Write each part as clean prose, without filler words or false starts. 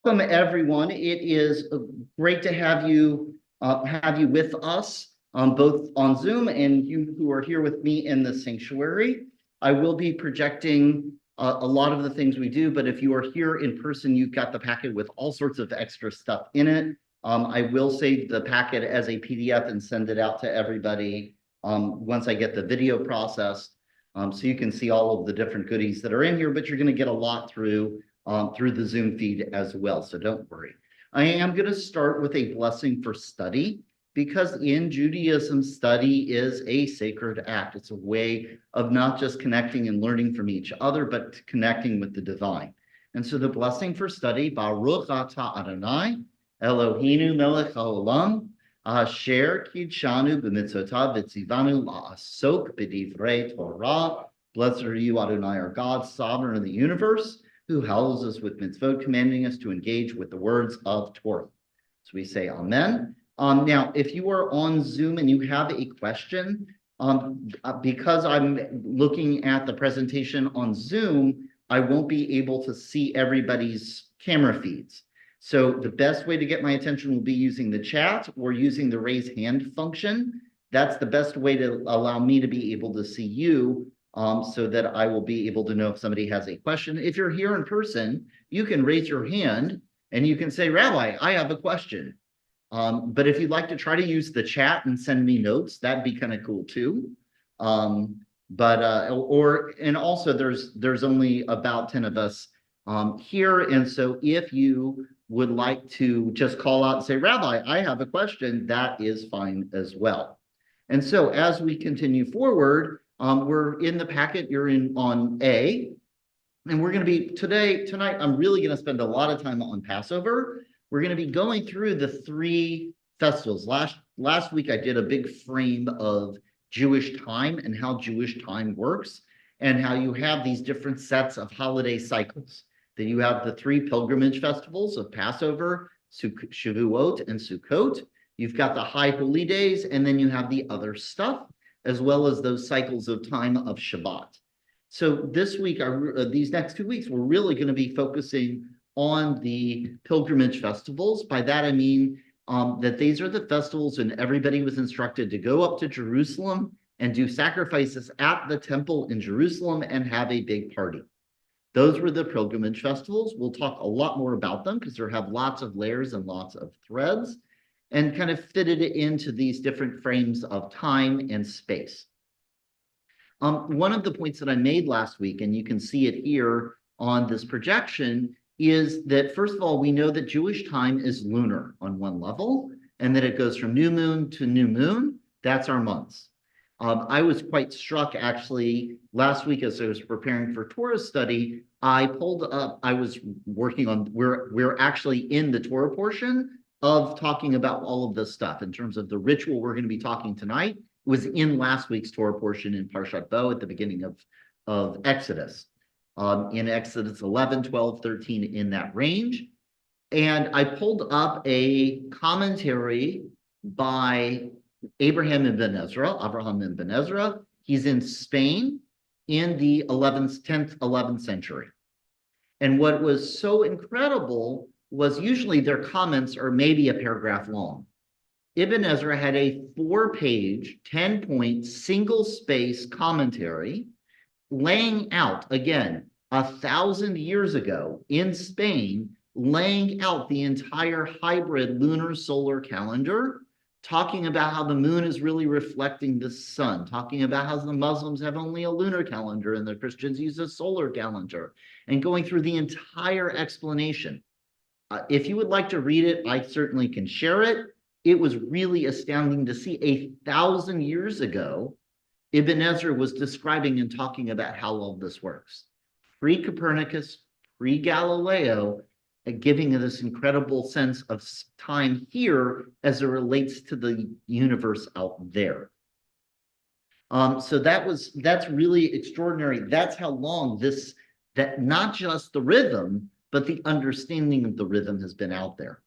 Welcome, everyone. It is great to have you with us, both on Zoom and you who are here with me in the sanctuary. I will be projecting a lot of the things we do, but if you are here in person, you've got the packet with all sorts of extra stuff in it. I will save the packet as a PDF and send it out to everybody once I get the video processed, so you can see all of the different goodies that are in here, but you're going to get a lot through the Zoom feed as well, so don't worry. I am going to start with a blessing for study, because in Judaism, study is a sacred act. It's a way of not just connecting and learning from each other, but connecting with the divine. And so the blessing for study, Baruch atah Adonai, Eloheinu melech haolam, asher kidshanu b'mitzvotav v'tzivanu la'asok b'divrei Torah. Blessed are you, Adonai, our God, sovereign of the universe, who hallows us with mitzvot, commanding us to engage with the words of Torah. So we say amen. Now, if you are on Zoom and you have a question, because I'm looking at the presentation on Zoom, I won't be able to see everybody's camera feeds. So the best way to get my attention will be using the chat or using the raise hand function. That's the best way to allow me to be able to see you, so that I will be able to know if somebody has a question. If you're here in person, you can raise your hand and you can say, Rabbi, I have a question. But if you'd like to try to use the chat and send me notes, that'd be kind of cool too. And also there's only about 10 of us here. And so if you would like to just call out and say, Rabbi, I have a question, that is fine as well. And so as we continue forward, we're in the packet, you're in on A, and we're going to be tonight, I'm really going to spend a lot of time on Passover. We're going to be going through the three festivals. Last week, I did a big frame of Jewish time and how Jewish time works, and how you have these different sets of holiday cycles. That you have the three pilgrimage festivals of Passover, Shavuot, and Sukkot. You've got the high holy days, and then you have the other stuff, as well as those cycles of time of Shabbat. So this week, these next 2 weeks, we're really going to be focusing on the pilgrimage festivals. By that, I mean that these are the festivals and everybody was instructed to go up to Jerusalem and do sacrifices at the temple in Jerusalem and have a big party. Those were the pilgrimage festivals. We'll talk a lot more about them because they have lots of layers and lots of threads, and kind of fitted it into these different frames of time and space. One of the points that I made last week, and you can see it here on this projection, is that, first of all, we know that Jewish time is lunar on one level, and that it goes from new moon to new moon. That's our months. I was quite struck, actually, last week as I was preparing for Torah study. I pulled up, I was working on, we're actually in the Torah portion of talking about all of this stuff in terms of the ritual we're going to be talking tonight. It was in last week's Torah portion in Parshat Bo at the beginning of Exodus, in Exodus 11, 12, 13, in that range. And I pulled up a commentary by Abraham ibn Ezra. He's in Spain in the 10th, 11th century. And what was so incredible was usually their comments are maybe a paragraph long. Ibn Ezra had a 4-page, 10-point, single-space commentary laying out, again, 1,000 years ago in Spain, laying out the entire hybrid lunar solar calendar, talking about how the moon is really reflecting the sun, talking about how the Muslims have only a lunar calendar and the Christians use a solar calendar, and going through the entire explanation. If you would like to read it, I certainly can share it. It was really astounding to see 1,000 years ago, Ibn Ezra was describing and talking about how all this works. Pre-Copernicus, pre-Galileo, giving this incredible sense of time here as it relates to the universe out there. So that's really extraordinary. That's how long that not just the rhythm, but the understanding of the rhythm has been out there.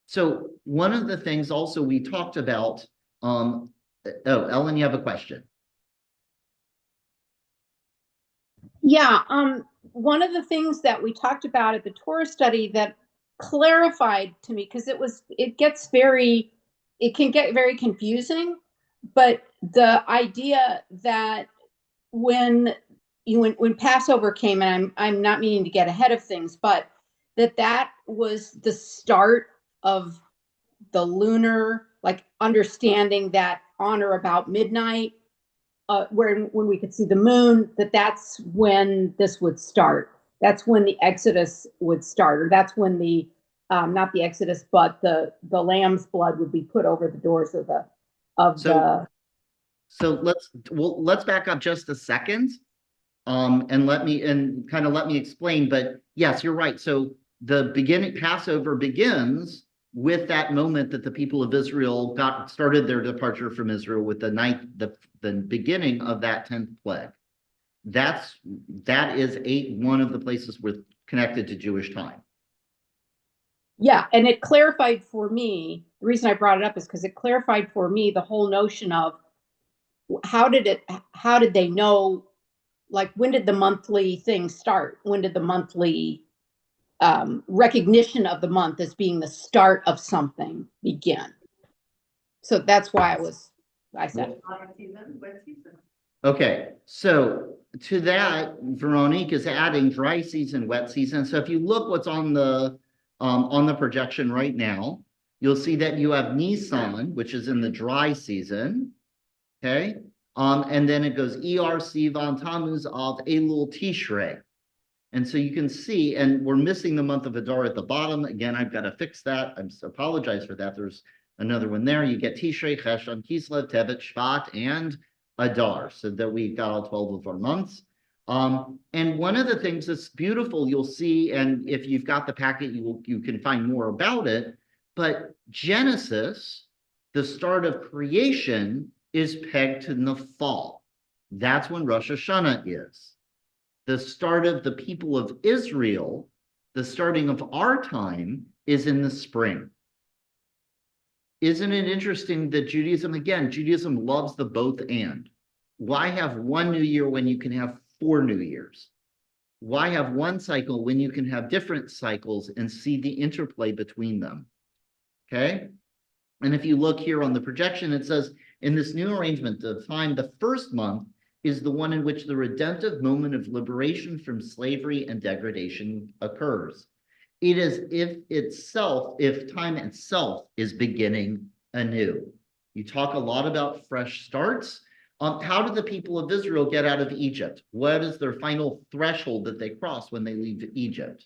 So one of the things also we talked about, Ellen, you have a question. Yeah, one of the things that we talked about at the Torah study that clarified to me because it can get very confusing, but the idea that when when Passover came, and I'm not meaning to get ahead of things, but that was the start of the lunar, like, understanding that on or about midnight, when we could see the moon, that's when this would start. That's when the Exodus would start, or that's when the not the Exodus, but the lamb's blood would be put over the doors of the of So the. so let's back up just a second. And let me explain. But yes, you're right. So the beginning Passover begins with that moment that the people of Israel started their departure from Israel with the beginning of that 10th plague. That is one of the places with connected to Jewish time. Yeah, and it clarified for me. The reason I brought it up is because it clarified for me the whole notion of how did they know, like, when did the monthly thing start? When did the monthly recognition of the month as being the start of something begin? So that's why I said. Okay, so to that, Veronique is adding dry season, wet season. So if you look what's on the projection right now, you'll see that you have Nisan, which is in the dry season. Okay, and then it goes ER, Sivan, Tammuz, Av, Elul, Tishrei. And so you can see, and we're missing the month of Adar at the bottom. Again, I've got to fix that. I apologize for that. There's another one there. You get Tishrei, Cheshvan, Kislev, Tevet, Shvat, and Adar. So that we've got all 12 of our months. And one of the things that's beautiful, you'll see, and if you've got the packet, you can find more about it. But Genesis, the start of creation, is pegged to the fall. That's when Rosh Hashanah is. The start of the people of Israel, the starting of our time, is in the spring. Isn't it interesting that Judaism loves the both and. Why have one new year when you can have 4 new years? Why have one cycle when you can have different cycles and see the interplay between them? Okay? And if you look here on the projection, it says, in this new arrangement of time, the first month is the one in which the redemptive moment of liberation from slavery and degradation occurs. It is if time itself is beginning anew. You talk a lot about fresh starts. How did the people of Israel get out of Egypt? What is their final threshold that they cross when they leave Egypt?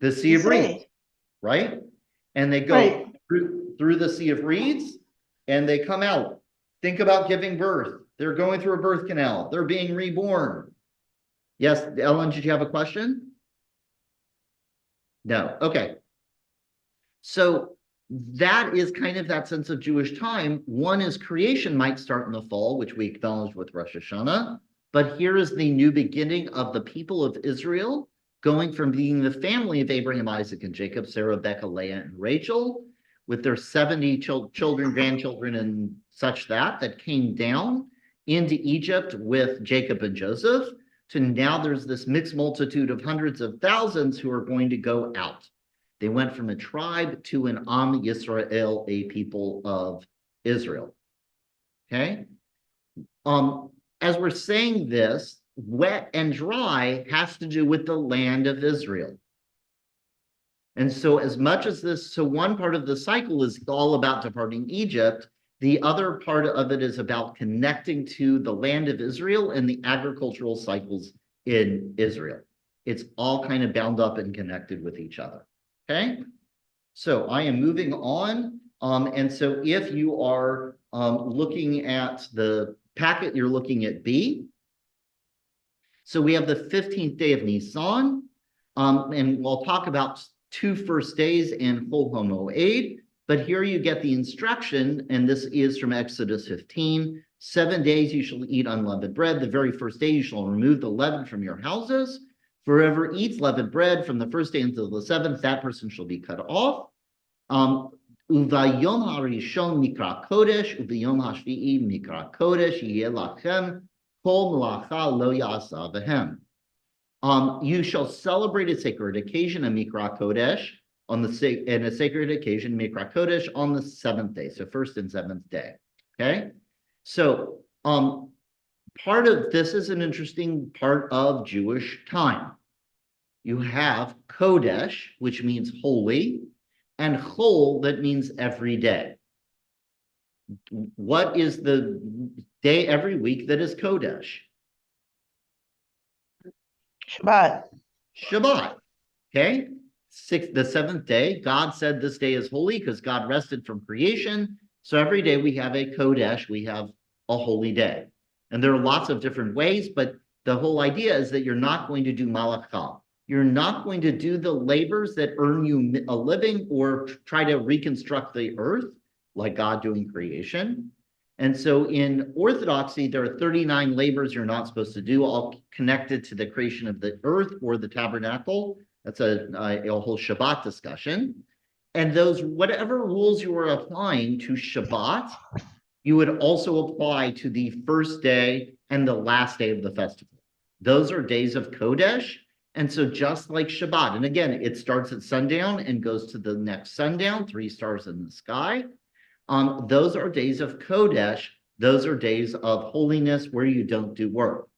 The Sea of Reeds, right? And they go through the Sea of Reeds, and they come out. Think about giving birth. They're going through a birth canal. They're being reborn. Yes, Ellen, did you have a question? No. Okay. So that is kind of that sense of Jewish time. One is creation might start in the fall, which we acknowledge with Rosh Hashanah. But here is the new beginning of the people of Israel, going from being the family of Abraham, Isaac, and Jacob, Sarah, Rebecca, Leah, and Rachel, with their 70 children, grandchildren, and such that came down into Egypt with Jacob and Joseph, to now there's this mixed multitude of hundreds of thousands who are going to go out. They went from a tribe to an Am Yisrael, a people of Israel. Okay? As we're saying this, wet and dry has to do with the land of Israel. And so as much as one part of the cycle is all about departing Egypt, the other part of it is about connecting to the land of Israel and the agricultural cycles in Israel. It's all kind of bound up and connected with each other. Okay? So I am moving on. And so if you are looking at the packet, you're looking at B. So we have the 15th day of Nisan, and we'll talk about 2 first days and Chol HaMoed. But here you get the instruction, and this is from Exodus 15. 7 days you shall eat unleavened bread. The very first day you shall remove the leaven from your houses. Whoever eats leavened bread from the first day until the 7th, that person shall be cut off. Uvayom harishon mikra kodesh, uvayom hashvi'i mikra kodesh, yeh lachem kol melacha lo ya'asa v'hem. You shall celebrate a sacred occasion, a Mikra Kodesh, on the and a sacred occasion, Mikra Kodesh, on the seventh day. So first and seventh day. Okay. So part of this is an interesting part of Jewish time. You have Kodesh, which means holy, and Chol, that means every day. What is the day every week that is Kodesh? Shabbat. Shabbat. Okay. The seventh day, God said this day is holy because God rested from creation. So every day we have a Kodesh, we have a holy day. And there are lots of different ways, but the whole idea is that you're not going to do malachah. You're not going to do the labors that earn you a living or try to reconstruct the earth like God doing creation. And so in Orthodoxy, there are 39 labors you're not supposed to do, all connected to the creation of the earth or the tabernacle. That's a whole Shabbat discussion. And those, whatever rules you are applying to Shabbat, you would also apply to the first day and the last day of the festival. Those are days of Kodesh. And so just like Shabbat, and again, it starts at sundown and goes to the next sundown, 3 stars in the sky. Those are days of Kodesh. Those are days of holiness where you don't do work.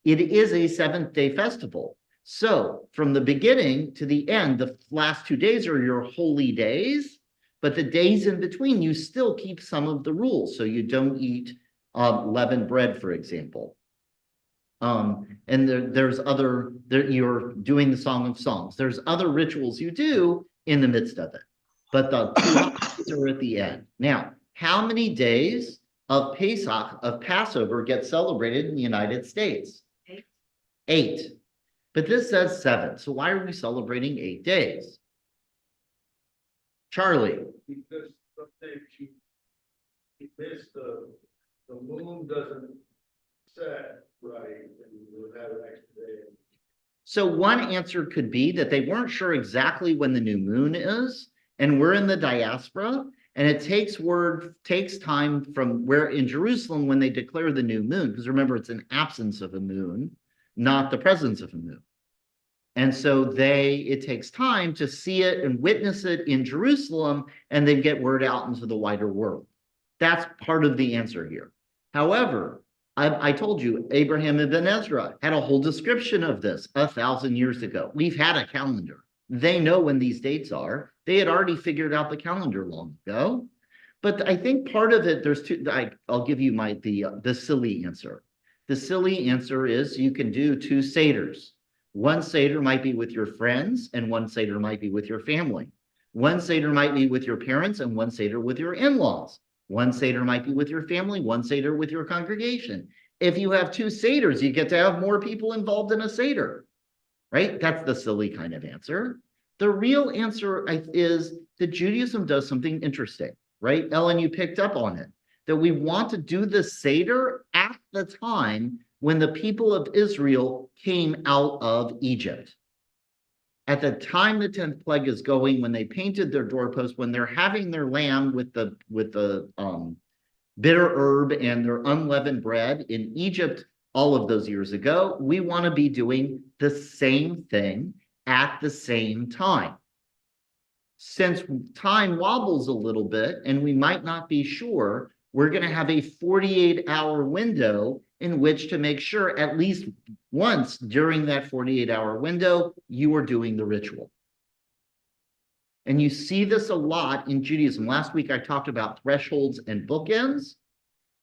It is a seventh-day festival. So from the beginning to the end, the last 2 days are your holy days, but the days in between, you still keep some of the rules. So you don't eat leavened bread, for example. And there's other, you're doing the Song of Songs. There's other rituals you do in the midst of it. But the 2 holidays are at the end. Now, how many days of Pesach, of Passover, get celebrated in the United States? 8. But this says 7. So why are we celebrating 8 days? Charlie. Because sometimes you miss the moon doesn't set right, and you'll have an extra day. So one answer could be that they weren't sure exactly when the new moon is, and we're in the diaspora, and it takes time from where in Jerusalem when they declare the new moon, because remember, it's an absence of a moon, not the presence of a moon. And so it takes time to see it and witness it in Jerusalem and then get word out into the wider world. That's part of the answer here. However, I told you, Abraham ibn Ezra had a whole description of this 1,000 years ago. We've had a calendar. They know when these dates are. They had already figured out the calendar long ago. But I think part of it, there's two, I'll give you the silly answer. The silly answer is you can do 2 seders. One seder might be with your friends, and one seder might be with your family. One seder might be with your parents, and one seder with your in-laws. One seder might be with your family, one seder with your congregation. If you have 2 seders, you get to have more people involved in a seder, right? That's the silly kind of answer. The real answer is that Judaism does something interesting, right? Ellen, you picked up on it, that we want to do the seder at the time when the people of Israel came out of Egypt. At the time the 10th plague is going, when they painted their doorposts, when they're having their lamb with the bitter herb and their unleavened bread in Egypt all of those years ago, we want to be doing the same thing at the same time. Since time wobbles a little bit and we might not be sure, we're going to have a 48-hour window in which to make sure at least once during that 48-hour window, you are doing the ritual. And you see this a lot in Judaism. Last week, I talked about thresholds and bookends.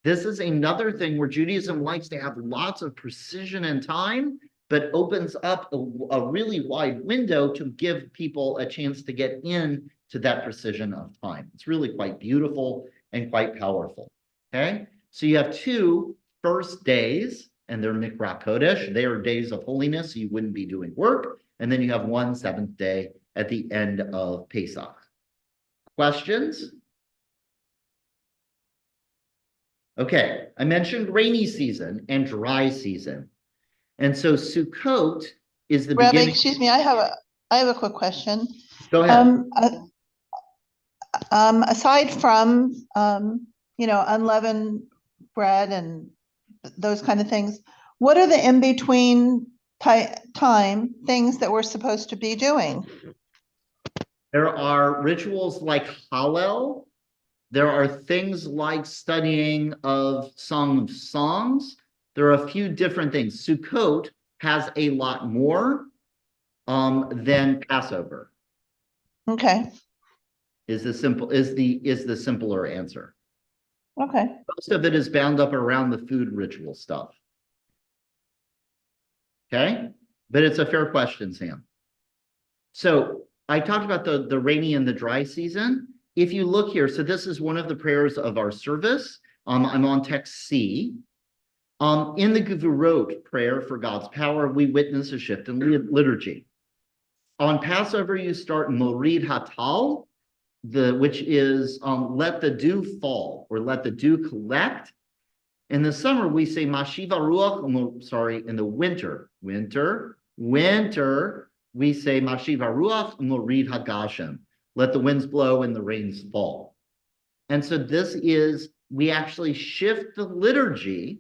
This is another thing where Judaism likes to have lots of precision and time, but opens up a really wide window to give people a chance to get in to that precision of time. It's really quite beautiful and quite powerful, okay? So you have 2 first days, and they're Mikra Kodesh. They are days of holiness, so you wouldn't be doing work. And then you have 1 7th day at the end of Pesach. Questions? Okay, I mentioned rainy season and dry season. And so Sukkot is the Rabbi, beginning. excuse me, I have a quick question. Go ahead. Aside from unleavened bread and those kind of things, what are the in-between time, things that we're supposed to be doing? There are rituals like Hallel. There are things like studying of Song of Songs. There are a few different things. Sukkot has a lot more than Passover. Okay, Is the simpler answer. okay. Most of it is bound up around the food ritual stuff. Okay, but it's a fair question, Sam. So I talked about the rainy and the dry season. If you look here, so this is one of the prayers of our service. I'm on text C. In the Gevurot prayer for God's power, we witness a shift in liturgy. On Passover, you start Morid Hatal, which is let the dew fall or let the dew collect. In the summer, we say Mashiva Ruach, sorry, in the winter, we say Mashiva Ruach Morid Hagashem. Let the winds blow and the rains fall. And so this is, we actually shift the liturgy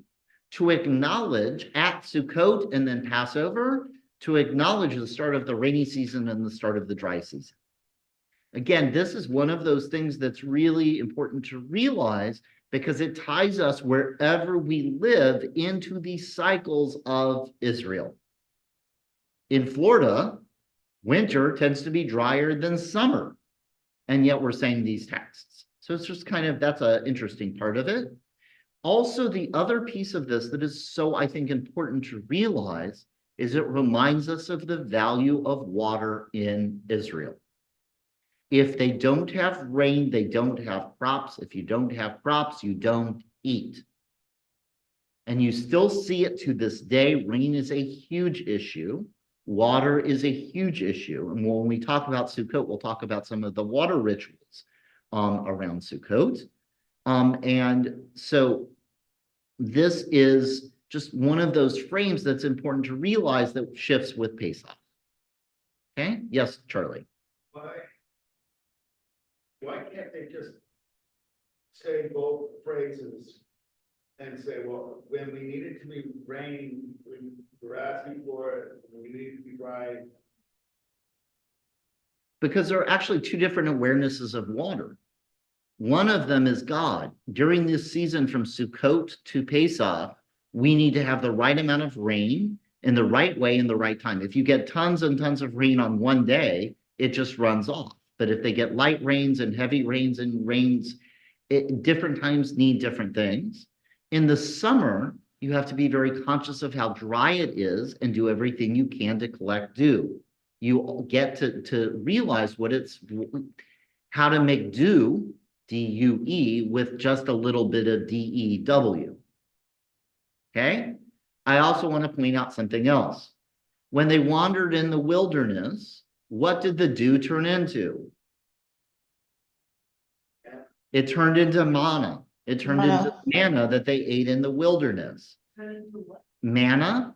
to acknowledge at Sukkot and then Passover, to acknowledge the start of the rainy season and the start of the dry season. Again, this is one of those things that's really important to realize because it ties us wherever we live into these cycles of Israel. In Florida, winter tends to be drier than summer, and yet we're saying these texts. So it's just kind of, that's an interesting part of it. Also, the other piece of this that is so, I think, important to realize is it reminds us of the value of water in Israel. If they don't have rain, they don't have crops. If you don't have crops, you don't eat. And you still see it to this day. Rain is a huge issue. Water is a huge issue. And when we talk about Sukkot, we'll talk about some of the water rituals around Sukkot. And so this is just one of those frames that's important to realize that shifts with Pesach. Okay? Yes, Charlie. Why can't they just say both phrases and say, well, when we need it to be rain, we're asking for it, when we need it to be dry? Because there are actually two different awarenesses of water. One of them is God. During this season from Sukkot to Pesach, we need to have the right amount of rain in the right way in the right time. If you get tons and tons of rain on one day, it just runs off. But if they get light rains and heavy rains and rains, different times need different things. In the summer, you have to be very conscious of how dry it is and do everything you can to collect dew. You get to realize how to make dew, D-U-E, with just a little bit of D-E-W. Okay? I also want to point out something else. When they wandered in the wilderness, what did the dew turn into? It turned into manna. It turned into manna that they ate in the wilderness. Manna,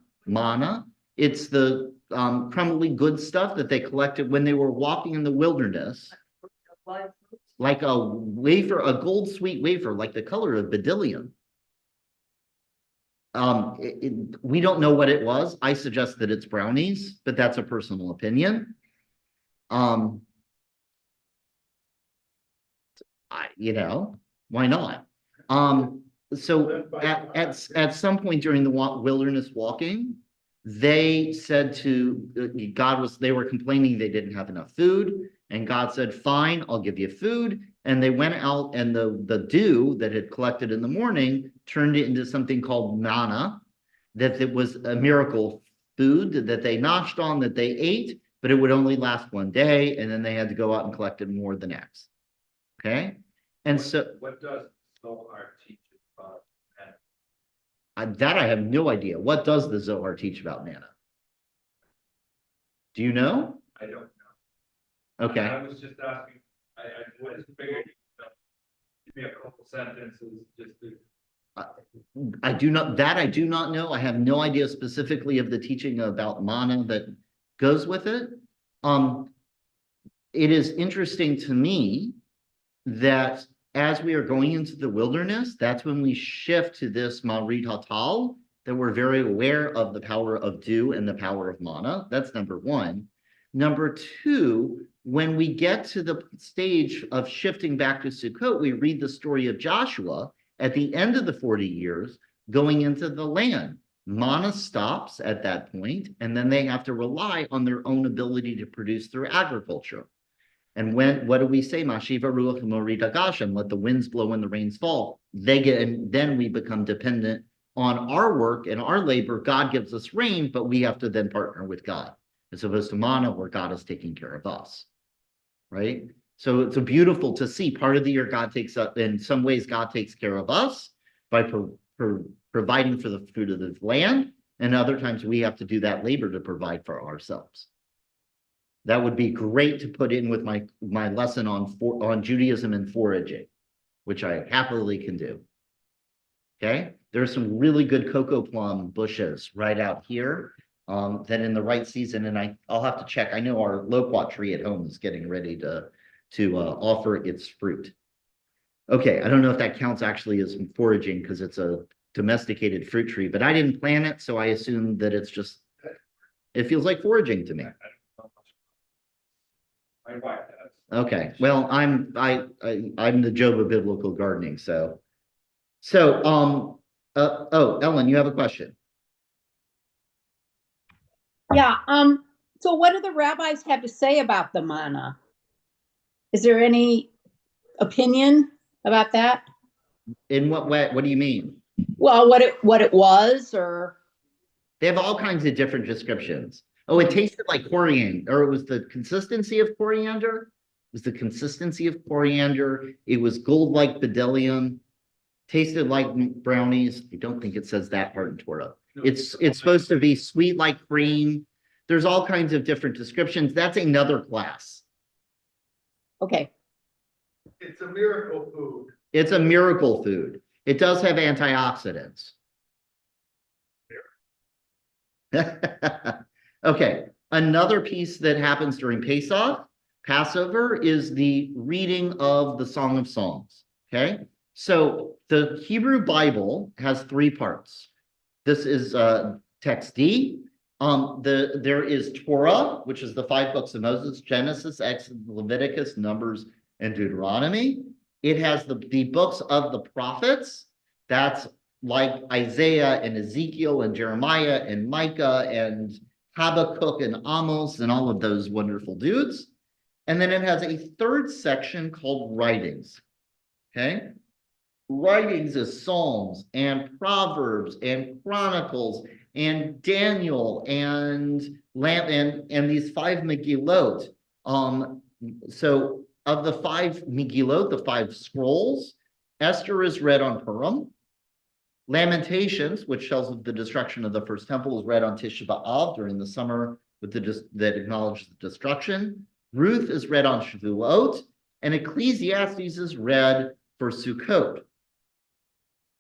it's the crumbly good stuff that they collected when they were walking in the wilderness. Like a wafer, a gold sweet wafer, like the color of bdellium. We don't know what it was. I suggest that it's brownies, but that's a personal opinion. Why not? So at some point during the wilderness walking, they said to God, they were complaining they didn't have enough food, and God said, fine, I'll give you food. And they went out, and the dew that had collected in the morning turned it into something called manna, that it was a miracle food that they noshed on, that they ate, but it would only last one day, and then they had to go out and collect it more the next. Okay? And what does Zohar teach about manna? That I have no idea. What does the Zohar teach about manna? Do you know? I don't know. Okay. I was just asking, what is the bigger? Give me a couple sentences just to. I do not know. I have no idea specifically of the teaching about manna that goes with it. It is interesting to me that as we are going into the wilderness, that's when we shift to this Marid Hatal, that we're very aware of the power of dew and the power of manna. That's number one. Number two, when we get to the stage of shifting back to Sukkot, we read the story of Joshua at the end of the 40 years going into the land. Manna stops at that point, and then they have to rely on their own ability to produce through agriculture. And what do we say? Mashiva ruach morida gashem, let the winds blow and the rains fall. And then we become dependent on our work and our labor. God gives us rain, but we have to then partner with God, as opposed to manna, where God is taking care of us. Right? So it's beautiful to see. Part of the year, God takes up, in some ways, God takes care of us by providing for the food of the land, and other times we have to do that labor to provide for ourselves. That would be great to put in with my lesson on Judaism and foraging, which I happily can do. Okay, there's some really good cocoa plum bushes right out here that in the right season, and I'll have to check. I know our loquat tree at home is getting ready to offer its fruit. Okay, I don't know if that counts actually as foraging because it's a domesticated fruit tree, but I didn't plant it, so I assume that it feels like foraging to me. My wife does. Okay, well, I'm the Job of biblical gardening, so Ellen, you have a question. Yeah, so what do the rabbis have to say about the manna? Is there any opinion about that? In what way? What do you mean? Well, what it was, or They have all kinds of different descriptions. Oh, it tasted like coriander, or it was the consistency of coriander. It was the consistency of coriander. It was gold like bdellium. Tasted like brownies. I don't think it says that part in Torah. No, It's supposed to be sweet like cream. There's all kinds of different descriptions. That's another class. okay. It's a miracle food. It's a miracle food. It does have antioxidants. Okay, another piece that happens during Passover, is the reading of the Song of Songs. Okay, so the Hebrew Bible has three parts. This is text D. There is Torah, which is the 5 books of Moses: Genesis, Exodus, Leviticus, Numbers, and Deuteronomy. It has the books of the prophets. That's like Isaiah and Ezekiel and Jeremiah and Micah and Habakkuk and Amos and all of those wonderful dudes. And then it has a third section called writings. Okay? Writings is Psalms and Proverbs and Chronicles and Daniel and these 5 Megillot. So of the 5 Megillot, the 5 scrolls, Esther is read on Purim. Lamentations, which tells of the destruction of the first temple, is read on Tisha B'Av during the summer that acknowledges the destruction. Ruth is read on Shavuot, and Ecclesiastes is read for Sukkot.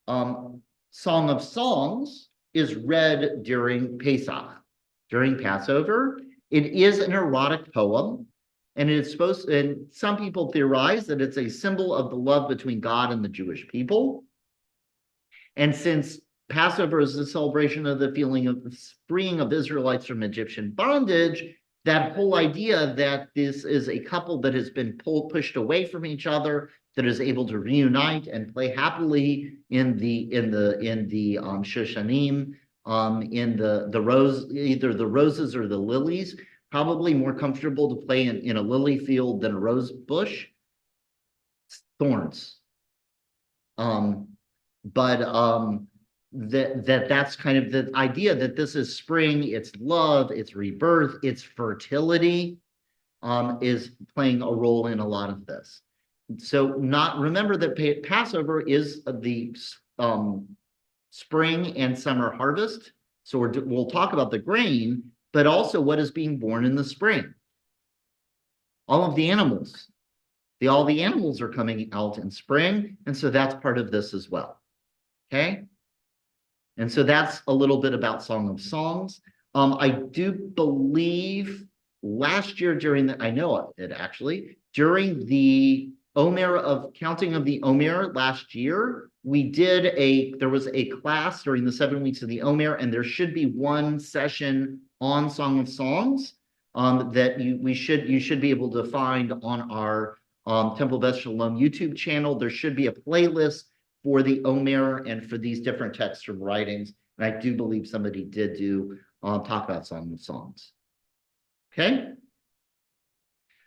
Song of Songs is read during Pesach, during Passover. It is an erotic poem, and and some people theorize that it's a symbol of the love between God and the Jewish people. And since Passover is the celebration of the feeling of the freeing of Israelites from Egyptian bondage, that whole idea that this is a couple that has been pushed away from each other, that is able to reunite and play happily in the Shoshanim, in the rose, either the roses or the lilies, probably more comfortable to play in a lily field than a rose bush. Thorns. That's kind of the idea that this is spring, it's love, it's rebirth, it's fertility, is playing a role in a lot of this. So remember that Passover is the spring and summer harvest. So we'll talk about the grain, but also what is being born in the spring. All of the animals. All the animals are coming out in spring, and so that's part of this as well. Okay? And so that's a little bit about Song of Songs. I do believe last year during the Omer of counting of the Omer last year, there was a class during the 7 weeks of the Omer, and there should be one session on Song of Songs that you should be able to find on our Temple Beth Shalom YouTube channel. There should be a playlist for the Omer and for these different texts from writings. And I do believe somebody did talk about Song of Songs. Okay.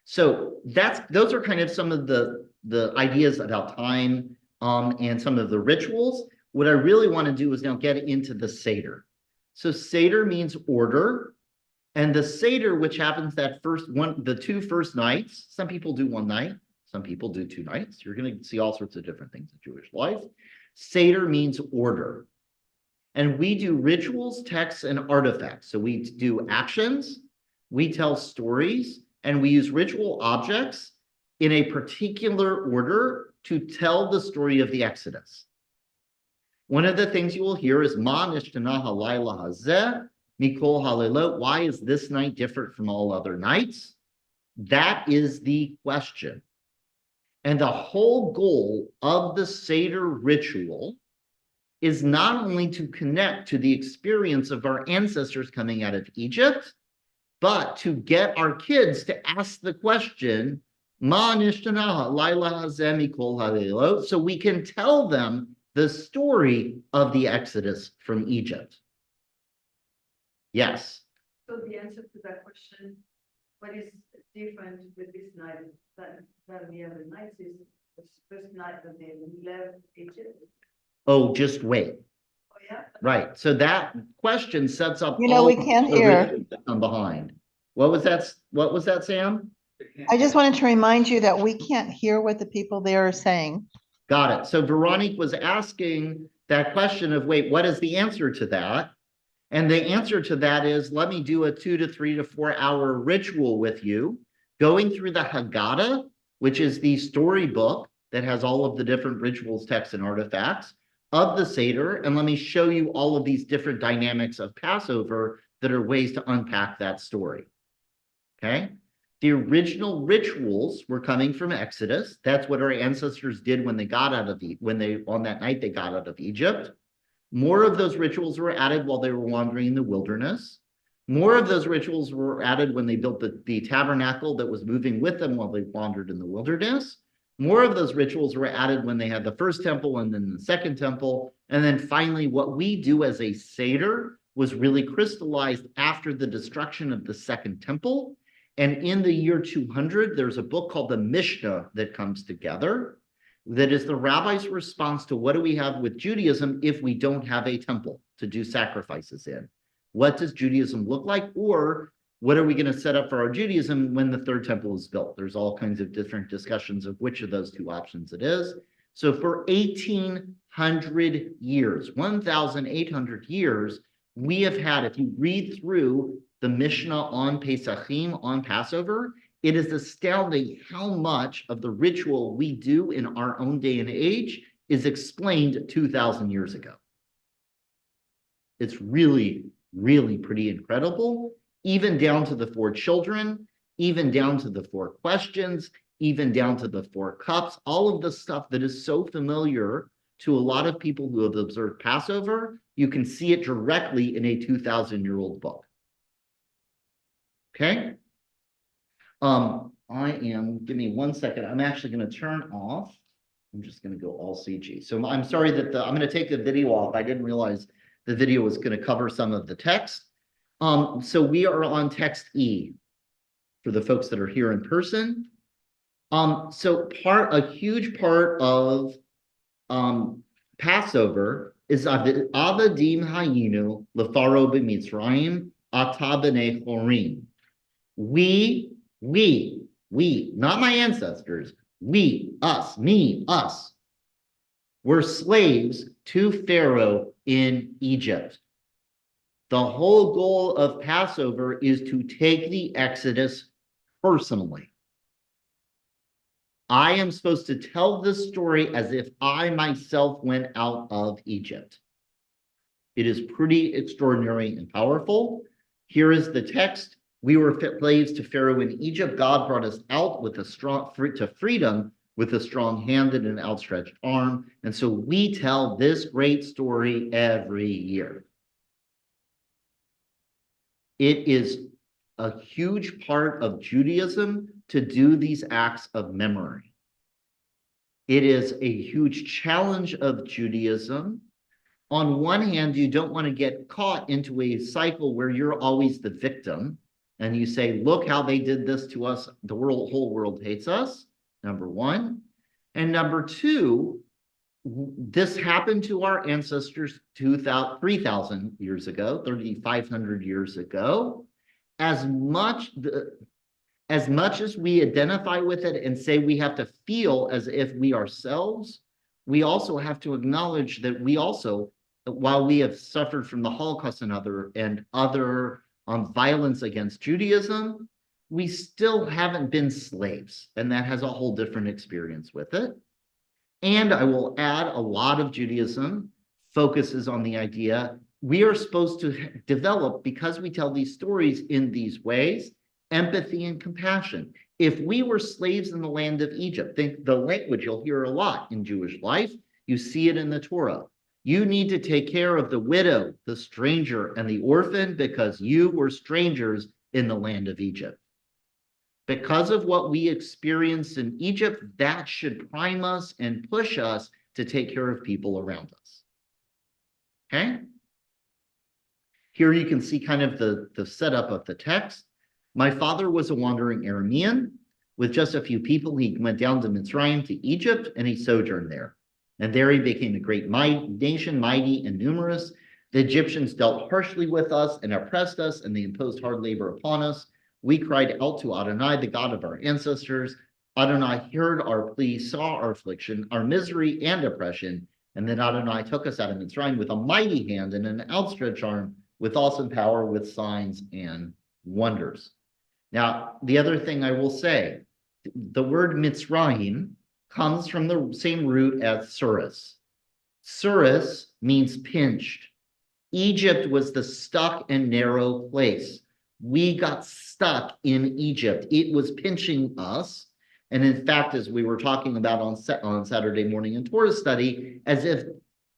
So those are kind of some of the ideas about time and some of the rituals. What I really want to do is now get into the Seder. So Seder means order, and the Seder, which happens the 2 first nights. Some people do 1 night, some people do 2 nights. You're going to see all sorts of different things in Jewish life. Seder means order, and we do rituals, texts, and artifacts. So we do actions, we tell stories, and we use ritual objects in a particular order to tell the story of the Exodus. One of the things you will hear is Ma nishtana halayla hazeh mikol halelot. Why is this night different from all other nights? That is the question. And the whole goal of the Seder ritual is not only to connect to the experience of our ancestors coming out of Egypt, but to get our kids to ask the question, Ma nishtana halayla hazeh mikol halelot, so we can tell them the story of the Exodus from Egypt. Yes. So the answer to that question, what is different with this night than the other nights is the first night that they left Egypt? Oh, just wait. Oh, yeah? Right. So that question sets up You know, all we can't the hear. rituals that come behind. What was that, Sam? I just wanted to remind you that we can't hear what the people there are saying. Got it. So Veronique was asking that question of, wait, what is the answer to that? And the answer to that is, let me do a 2 to 3 to 4 hour ritual with you, going through the Haggadah, which is the storybook that has all of the different rituals, texts, and artifacts of the Seder. And let me show you all of these different dynamics of Passover that are ways to unpack that story. Okay? The original rituals were coming from Exodus. That's what our ancestors did when they got out of on that night they got out of Egypt. More of those rituals were added while they were wandering in the wilderness. More of those rituals were added when they built the tabernacle that was moving with them while they wandered in the wilderness. More of those rituals were added when they had the first temple and then the second temple. And then finally, what we do as a Seder was really crystallized after the destruction of the second temple. And in the year 200, there's a book called the Mishnah that comes together that is the rabbi's response to what do we have with Judaism if we don't have a temple to do sacrifices in? What does Judaism look like? Or what are we going to set up for our Judaism when the third temple is built? There's all kinds of different discussions of which of those 2 options it is. So for 1,800 years, 1,800 years, we have had, if you read through the Mishnah on Pesachim, on Passover, it is astounding how much of the ritual we do in our own day and age is explained 2,000 years ago. It's really, really pretty incredible, even down to the 4 children, even down to the 4 questions, even down to the 4 cups, all of the stuff that is so familiar to a lot of people who have observed Passover. You can see it directly in a 2,000-year-old book. Okay. Give me 1 second. I'm actually going to turn off. I'm just going to go all CG. So I'm sorry that I'm going to take the video off. I didn't realize the video was going to cover some of the text. So we are on text E for the folks that are here in person. So a huge part of Passover is Avadim Hayinu Lefaro b'Mitzrayim Ata b'nei Chorim. We, not my ancestors, we, us, me, us, were slaves to Pharaoh in Egypt. The whole goal of Passover is to take the Exodus personally. I am supposed to tell this story as if I myself went out of Egypt. It is pretty extraordinary and powerful. Here is the text. We were slaves to Pharaoh in Egypt. God brought us out with to freedom with a strong hand and an outstretched arm. And so we tell this great story every year. It is a huge part of Judaism to do these acts of memory. It is a huge challenge of Judaism. On one hand, you don't want to get caught into a cycle where you're always the victim and you say, look how they did this to us. The whole world hates us, number one. And number two, this happened to our ancestors 3,000 years ago, 3,500 years ago. As much as we identify with it and say we have to feel as if we ourselves, we also have to acknowledge that we also, while we have suffered from the Holocaust and other violence against Judaism, we still haven't been slaves, and that has a whole different experience with it. And I will add, a lot of Judaism focuses on the idea we are supposed to develop, because we tell these stories in these ways, empathy and compassion. If we were slaves in the land of Egypt, think the language you'll hear a lot in Jewish life, you see it in the Torah. You need to take care of the widow, the stranger, and the orphan because you were strangers in the land of Egypt. Because of what we experienced in Egypt, that should prime us and push us to take care of people around us. Okay? Here you can see kind of the setup of the text. My father was a wandering Aramean. With just a few people, he went down to Mitzrayim, to Egypt, and he sojourned there. And there he became a great nation, mighty and numerous. The Egyptians dealt harshly with us and oppressed us, and they imposed hard labor upon us. We cried out to Adonai, the God of our ancestors. Adonai heard our plea, saw our affliction, our misery and oppression. And then Adonai took us out of Mitzrayim with a mighty hand and an outstretched arm, with awesome power, with signs and wonders. Now, the other thing I will say, the word Mitzrayim comes from the same root as Suris. Suris means pinched. Egypt was the stuck and narrow place. We got stuck in Egypt. It was pinching us. And in fact, as we were talking about on Saturday morning in Torah study, as if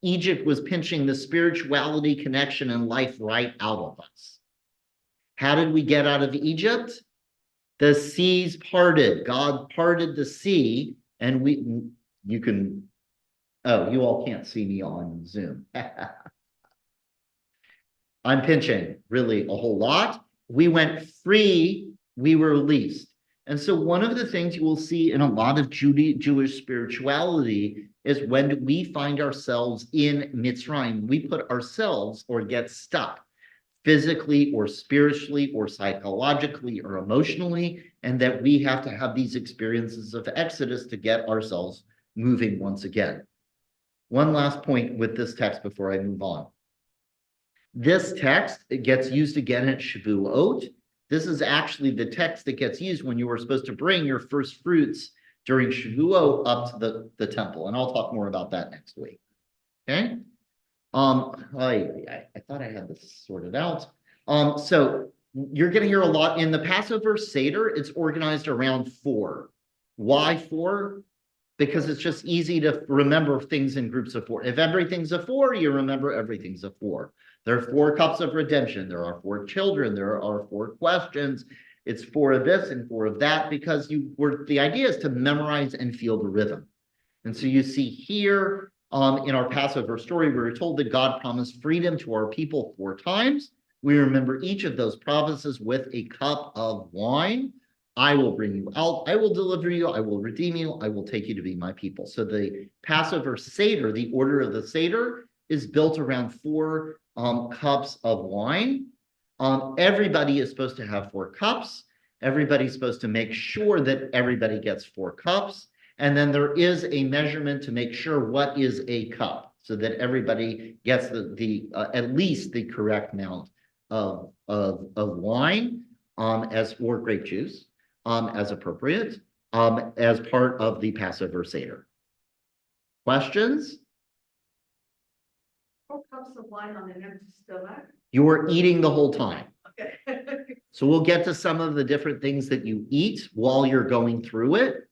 Egypt was pinching the spirituality, connection, and life right out of us. How did we get out of Egypt? The seas parted. God parted the sea, and you all can't see me on Zoom. I'm pinching really a whole lot. We went free, we were released. And so one of the things you will see in a lot of Jewish spirituality is when we find ourselves in Mitzrayim, we put ourselves or get stuck physically or spiritually or psychologically or emotionally, and that we have to have these experiences of Exodus to get ourselves moving once again. One last point with this text before I move on. This text, it gets used again at Shavuot. This is actually the text that gets used when you were supposed to bring your first fruits during Shavuot up to the temple. And I'll talk more about that next week. Okay? I thought I had this sorted out. So you're going to hear a lot in the Passover Seder. It's organized around 4. Why 4? Because it's just easy to remember things in groups of 4. If everything's a 4, you remember everything's a 4. There are 4 cups of redemption. There are 4 children. There are 4 questions. It's 4 of this and 4 of that, because the idea is to memorize and feel the rhythm. And so you see here in our Passover story, we were told that God promised freedom to our people 4 times. We remember each of those promises with a cup of wine. I will bring you out. I will deliver you. I will redeem you. I will take you to be my people. So the Passover Seder, the order of the Seder, is built around 4 cups of wine. Everybody is supposed to have 4 cups. Everybody's supposed to make sure that everybody gets 4 cups. And then there is a measurement to make sure what is a cup, so that everybody gets at least the correct amount of wine or grape juice as appropriate as part of the Passover Seder. Questions? 4 cups of wine on an empty stomach. You are eating the whole time. Okay. So we'll get to some of the different things that you eat while you're going through it.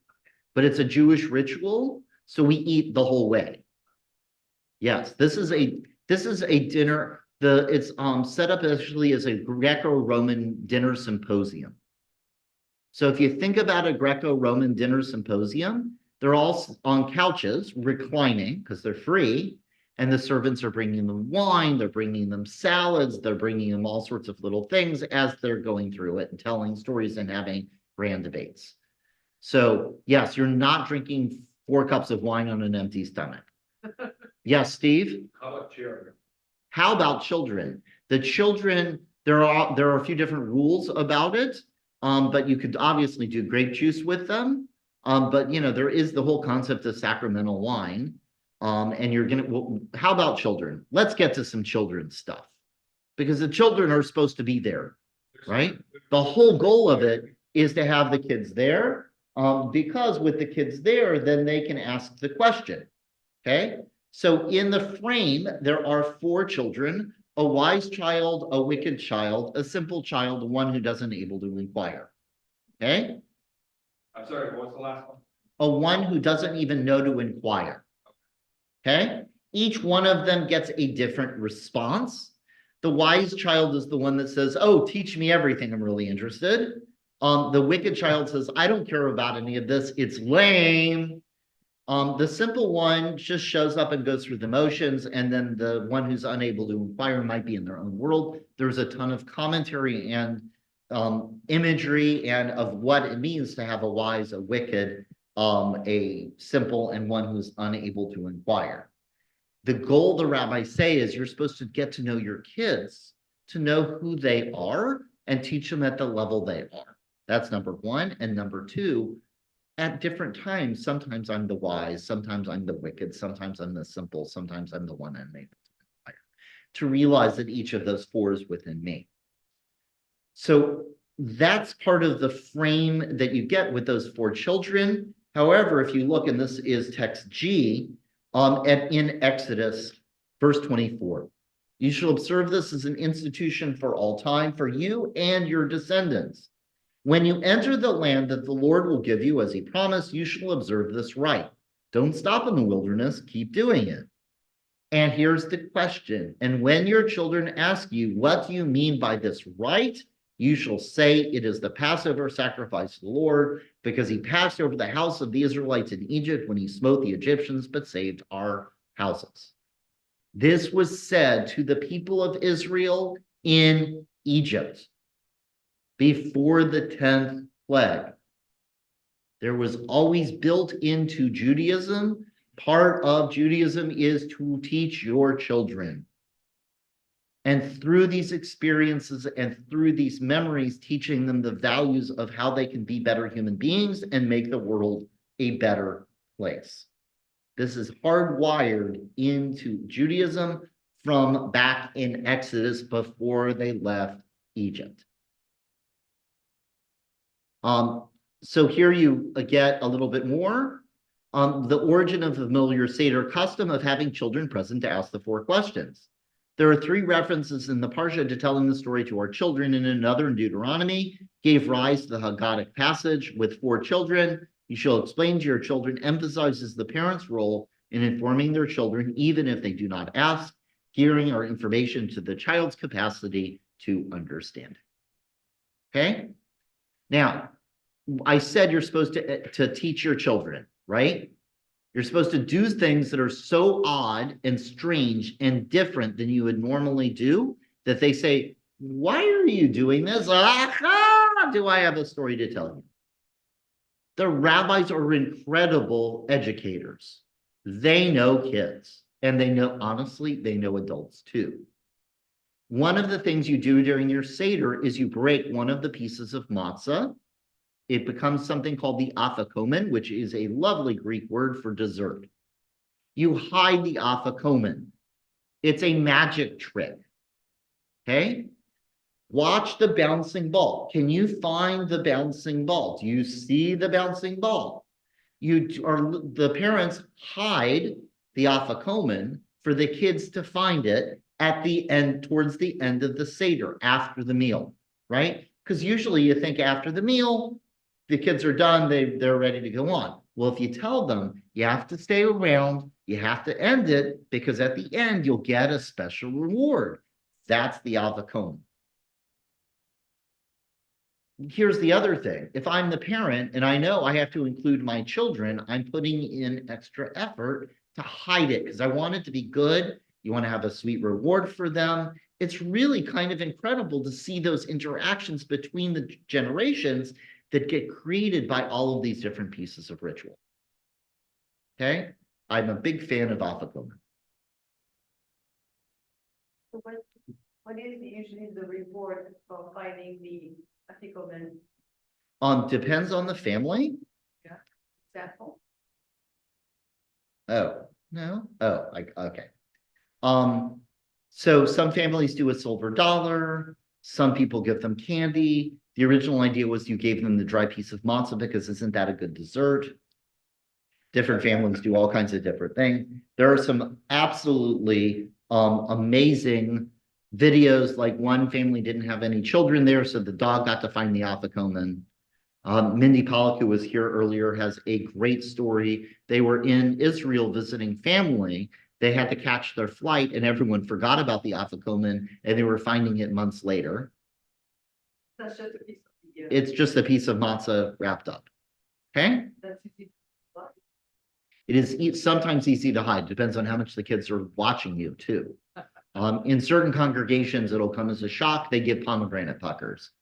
but it's a Jewish ritual, so we eat the whole way. Yes, this is a dinner. It's set up actually as a Greco-Roman dinner symposium. So if you think about a Greco-Roman dinner symposium, they're all on couches reclining because they're free, and the servants are bringing them wine, they're bringing them salads, they're bringing them all sorts of little things as they're going through it and telling stories and having grand debates. So yes, you're not drinking 4 cups of wine on an empty stomach. Yes, Steve? How about children? How about children? The children, there are a few different rules about it, but you could obviously do grape juice with them. But you know, there is the whole concept of sacramental wine. And you're gonna, well, how about children? Let's get to some children's stuff. Because the children are supposed to be there, right? The whole goal of it is to have the kids there, because with the kids there, then they can ask the question, okay? So in the frame, there are 4 children, a wise child, a wicked child, a simple child, one who doesn't able to inquire, okay? I'm sorry, what's the last one? A one who doesn't even know to inquire, okay? Each one of them gets a different response. The wise child is the one that says, oh, teach me everything, I'm really interested. The wicked child says, I don't care about any of this, it's lame. The simple one just shows up and goes through the motions, and then the one who's unable to inquire might be in their own world. There's a ton of commentary and imagery and of what it means to have a wise, a wicked, a simple, and one who's unable to inquire. The goal, the rabbis say, is you're supposed to get to know your kids, to know who they are, and teach them at the level they are. That's number 1. And number 2, at different times, sometimes I'm the wise, sometimes I'm the wicked, sometimes I'm the simple, sometimes I'm the one unable to inquire. To realize that each of those 4 is within me. So that's part of the frame that you get with those 4 children. However, if you look, and this is text G, in Exodus, verse 24, you shall observe this as an institution for all time, for you and your descendants. When you enter the land that the Lord will give you as he promised, you shall observe this rite. Don't stop in the wilderness, keep doing it. And here's the question. And when your children ask you, what do you mean by this rite? You shall say it is the Passover sacrifice to the Lord, because he passed over the house of the Israelites in Egypt when he smote the Egyptians, but saved our houses. This was said to the people of Israel in Egypt before the 10th plague. There was always built into Judaism, part of Judaism is to teach your children. And through these experiences and through these memories, teaching them the values of how they can be better human beings and make the world a better place. This is hardwired into Judaism from back in Exodus before they left Egypt. So here you get a little bit more. The origin of the familiar Seder custom of having children present to ask the 4 questions. There are 3 references in the Parsha to telling the story to our children, and another in Deuteronomy gave rise to the Haggadic passage with 4 children. You shall explain to your children emphasizes the parent's role in informing their children, even if they do not ask, gearing our information to the child's capacity to understand. Okay? Now, I said you're supposed to teach your children, right? You're supposed to do things that are so odd and strange and different than you would normally do that they say, why are you doing this? Aha! Do I have a story to tell you? The rabbis are incredible educators. They know kids, and they know, honestly, they know adults too. One of the things you do during your Seder is you break one of the pieces of matzah. It becomes something called the afikomen, which is a lovely Greek word for dessert. You hide the afikomen. It's a magic trick. Okay? Watch the bouncing ball. Can you find the bouncing ball? Do you see the bouncing ball? The parents hide the afikomen for the kids to find it at the end, towards the end of the Seder, after the meal, right? Because usually you think after the meal, the kids are done, they're ready to go on. Well, if you tell them you have to stay around, you have to end it, because at the end you'll get a special reward. That's the avakon. Here's the other thing. If I'm the parent and I know I have to include my children, I'm putting in extra effort to hide it because I want it to be good. You want to have a sweet reward for them. It's really kind of incredible to see those interactions between the generations that get created by all of these different pieces of ritual. Okay? I'm a big fan of avakon. So what is usually the reward for finding the article then Depends on the family. example? Oh, no. Oh, okay. So some families do a silver dollar. Some people give them candy. The original idea was you gave them the dry piece of matzah because isn't that a good dessert? Different families do all kinds of different things. There are some absolutely amazing videos, like one family didn't have any children there, so the dog got to find the afikoman. Mindy Pollock, who was here earlier, has a great story. They were in Israel visiting family. They had to catch their flight, and everyone forgot about the afikoman, and they were finding it months later. That's just a piece of the, It's just a piece of matzah wrapped up. Okay? that's easy. It is sometimes easy to hide. Depends on how much the kids are watching you, too. In certain congregations, it'll come as a shock. They give pomegranate puckers.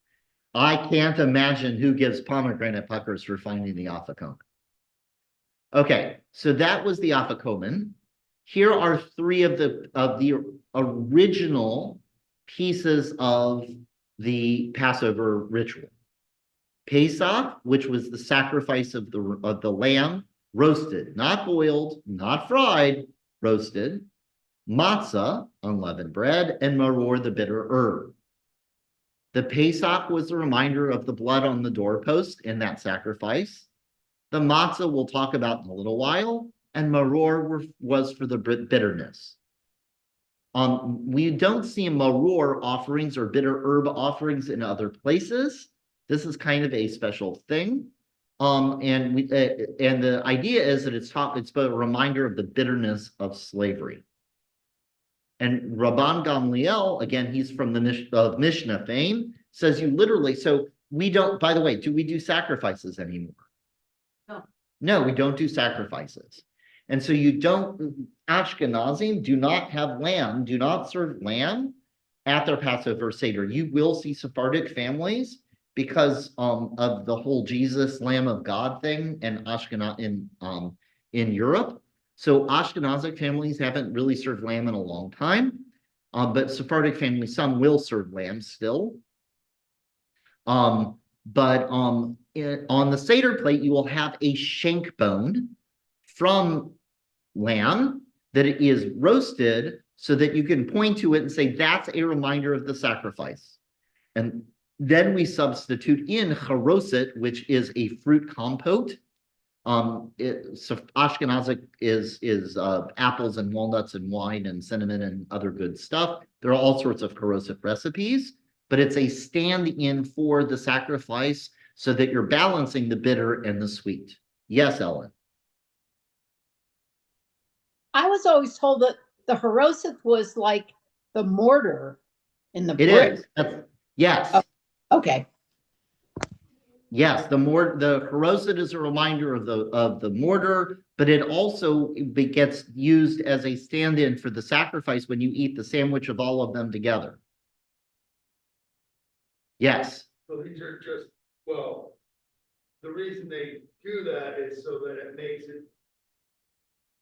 I can't imagine who gives pomegranate puckers for finding the afikoman. Okay, so that was the afikoman. Here are three of the original pieces of the Passover ritual. Pesach, which was the sacrifice of the lamb, roasted, not boiled, not fried, roasted. Matzah, unleavened bread, and maror, the bitter herb. The Pesach was a reminder of the blood on the doorpost in that sacrifice. The matzah we'll talk about in a little while, and maror was for the bitterness. We don't see maror offerings or bitter herb offerings in other places. This is kind of a special thing. And the idea is that it's a reminder of the bitterness of slavery. And Rabban Gamliel, again, he's from the Mishnah fame, says you literally, so we don't, by the way, do we do sacrifices anymore? No. No, we don't do sacrifices. And so you don't, Ashkenazim do not have lamb, do not serve lamb at their Passover Seder. You will see Sephardic families because of the whole Jesus Lamb of God thing and in Europe. So Ashkenazic families haven't really served lamb in a long time, but Sephardic families, some will serve lamb still. But on the Seder plate, you will have a shank bone from lamb that it is roasted so that you can point to it and say, that's a reminder of the sacrifice. And then we substitute in charoset, which is a fruit compote. Ashkenazic is apples and walnuts and wine and cinnamon and other good stuff. There are all sorts of corrosive recipes, but it's a stand-in for the sacrifice so that you're balancing the bitter and the sweet. Yes, Ellen. I was always told that the Harosith was like the mortar in the It brick. is. Yes. Oh. Okay. Yes, the corrosive is a reminder of the mortar, but it also gets used as a stand-in for the sacrifice when you eat the sandwich of all of them together. Yes. So these are just, well, the reason they do that is so that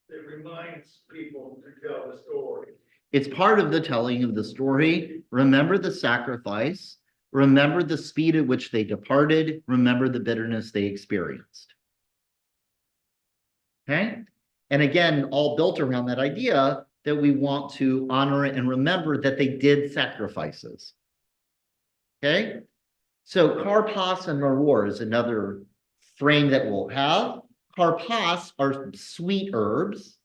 it reminds people to tell the story. It's part of the telling of the story. Remember the sacrifice. Remember the speed at which they departed. Remember the bitterness they experienced. Okay? And again, all built around that idea that we want to honor and remember that they did sacrifices. Okay? So karpas and maror is another frame that we'll have. Karpas are sweet herbs,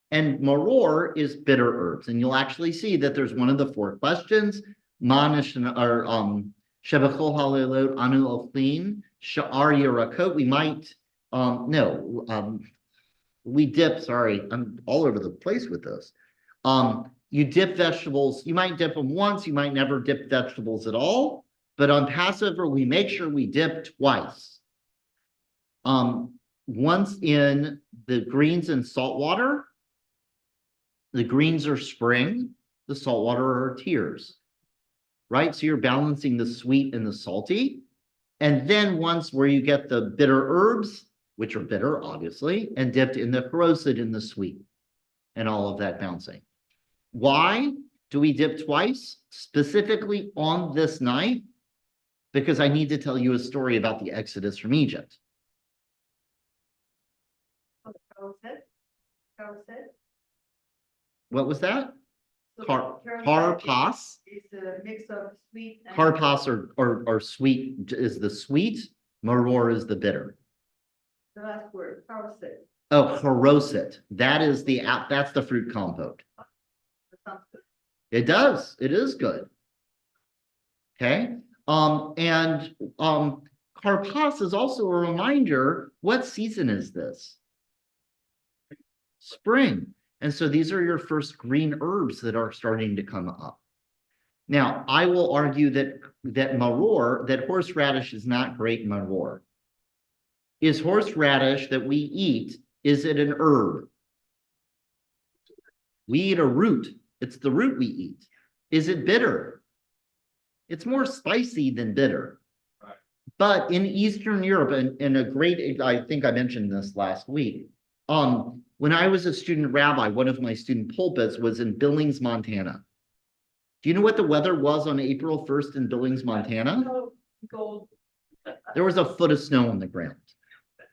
and maror is bitter herbs. And you'll actually see that there's one of the four questions. Manish or Shebachol Halelot Anu Oflin Sha'ar Yerakot. We might No, we dip, sorry, I'm all over the place with this. You dip vegetables, you might dip them once, you might never dip vegetables at all, but on Passover, we make sure we dip twice. Once in the greens and salt water. The greens are spring, the salt water are tears, right? So you're balancing the sweet and the salty. And then once where you get the bitter herbs, which are bitter, obviously, and dipped in the corrosive in the sweet and all of that bouncing. Why do we dip twice? Specifically on this night, because I need to tell you a story about the Exodus from Egypt. Carol said, Carol said. What was that? So Carpas. It's a mix of sweet and. Carpas or sweet is the sweet, maror is the bitter. The last word, Carol said. Oh, corrosive. That is that's the fruit compote. That sounds good. It does. It is good. Okay. And carpas is also a reminder, what season is this? Spring. And so these are your first green herbs that are starting to come up. Now, I will argue that maror, that horseradish is not great maror. Is horseradish that we eat, is it an herb? We eat a root. It's the root we eat. Is it bitter? It's more spicy than bitter. Right. But in Eastern Europe, and a great, I think I mentioned this last week, when I was a student rabbi, one of my student pulpits was in Billings, Montana. Do you know what the weather was on April 1st in Billings, Montana? Gold. There was a foot of snow on the ground.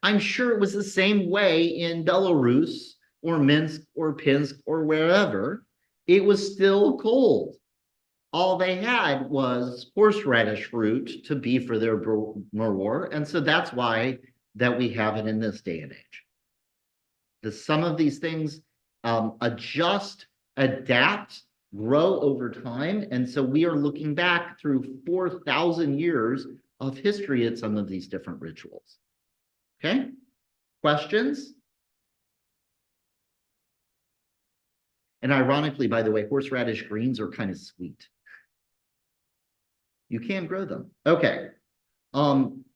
I'm sure it was the same way in Belarus or Minsk or Pinsk or wherever. It was still cold. All they had was horseradish root to be for their maror, and so that's why that we have it in this day and age. Some of these things adjust, adapt, grow over time. And so we are looking back through 4,000 years of history at some of these different rituals. Okay, questions? And ironically, by the way, horseradish greens are kind of sweet. You can grow them. Okay.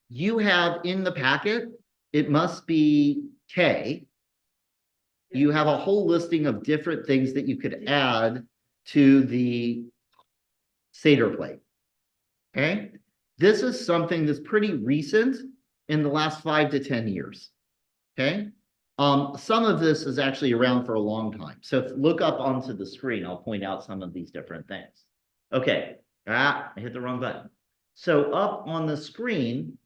You have in the packet, it must be K. You have a whole listing of different things that you could add to the Seder plate. Okay. This is something that's pretty recent in the last 5 to 10 years. Okay. Some of this is actually around for a long time. So if look up onto the screen, I'll point out some of these different things. Okay. I hit the wrong button. So up on the screen,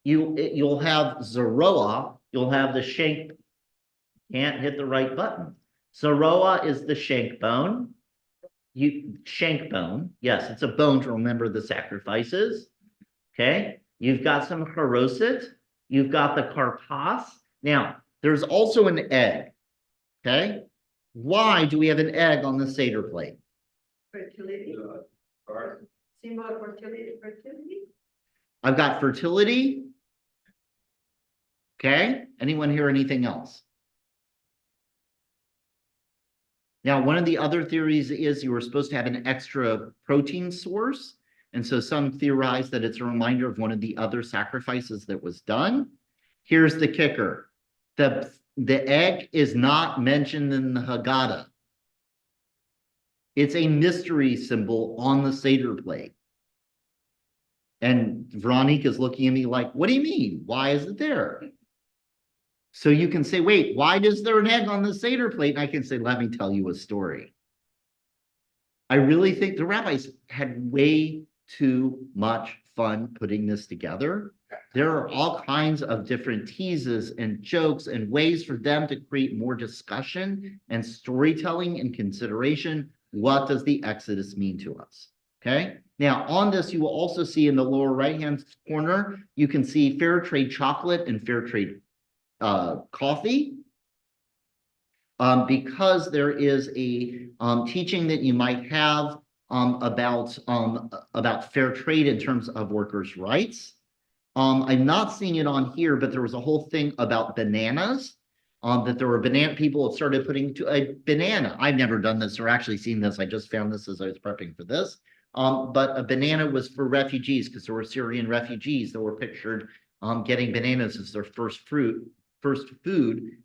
you'll have Zeroa, you'll have the shank. Can't hit the right button. Zeroa is the shank bone. Shank bone. Yes, it's a bone to remember the sacrifices. Okay. You've got some haroset. You've got the karpas. Now, there's also an egg. Okay. Why do we have an egg on the Seder plate? Fertility. Symbol of fertility. I've got fertility. Okay. Anyone hear anything else? Now, one of the other theories is you were supposed to have an extra protein source. And so some theorize that it's a reminder of one of the other sacrifices that was done. Here's the kicker. The egg is not mentioned in the Haggadah. It's a mystery symbol on the Seder plate. And Veronique is looking at me like, what do you mean? Why is it there? So you can say, wait, why is there an egg on the Seder plate? And I can say, let me tell you a story. I really think the rabbis had way too much fun putting this together. There are all kinds of different teases and jokes and ways for them to create more discussion and storytelling and consideration. What does the Exodus mean to us? Okay. Now on this, you will also see in the lower right-hand corner, you can see fair trade chocolate and fair trade coffee, because there is a teaching that you might have about fair trade in terms of workers' rights. I'm not seeing it on here, but there was a whole thing about bananas. That there were people have started putting to a banana. I've never done this or actually seen this. I just found this as I was prepping for this. But a banana was for refugees because there were Syrian refugees that were pictured getting bananas as their first food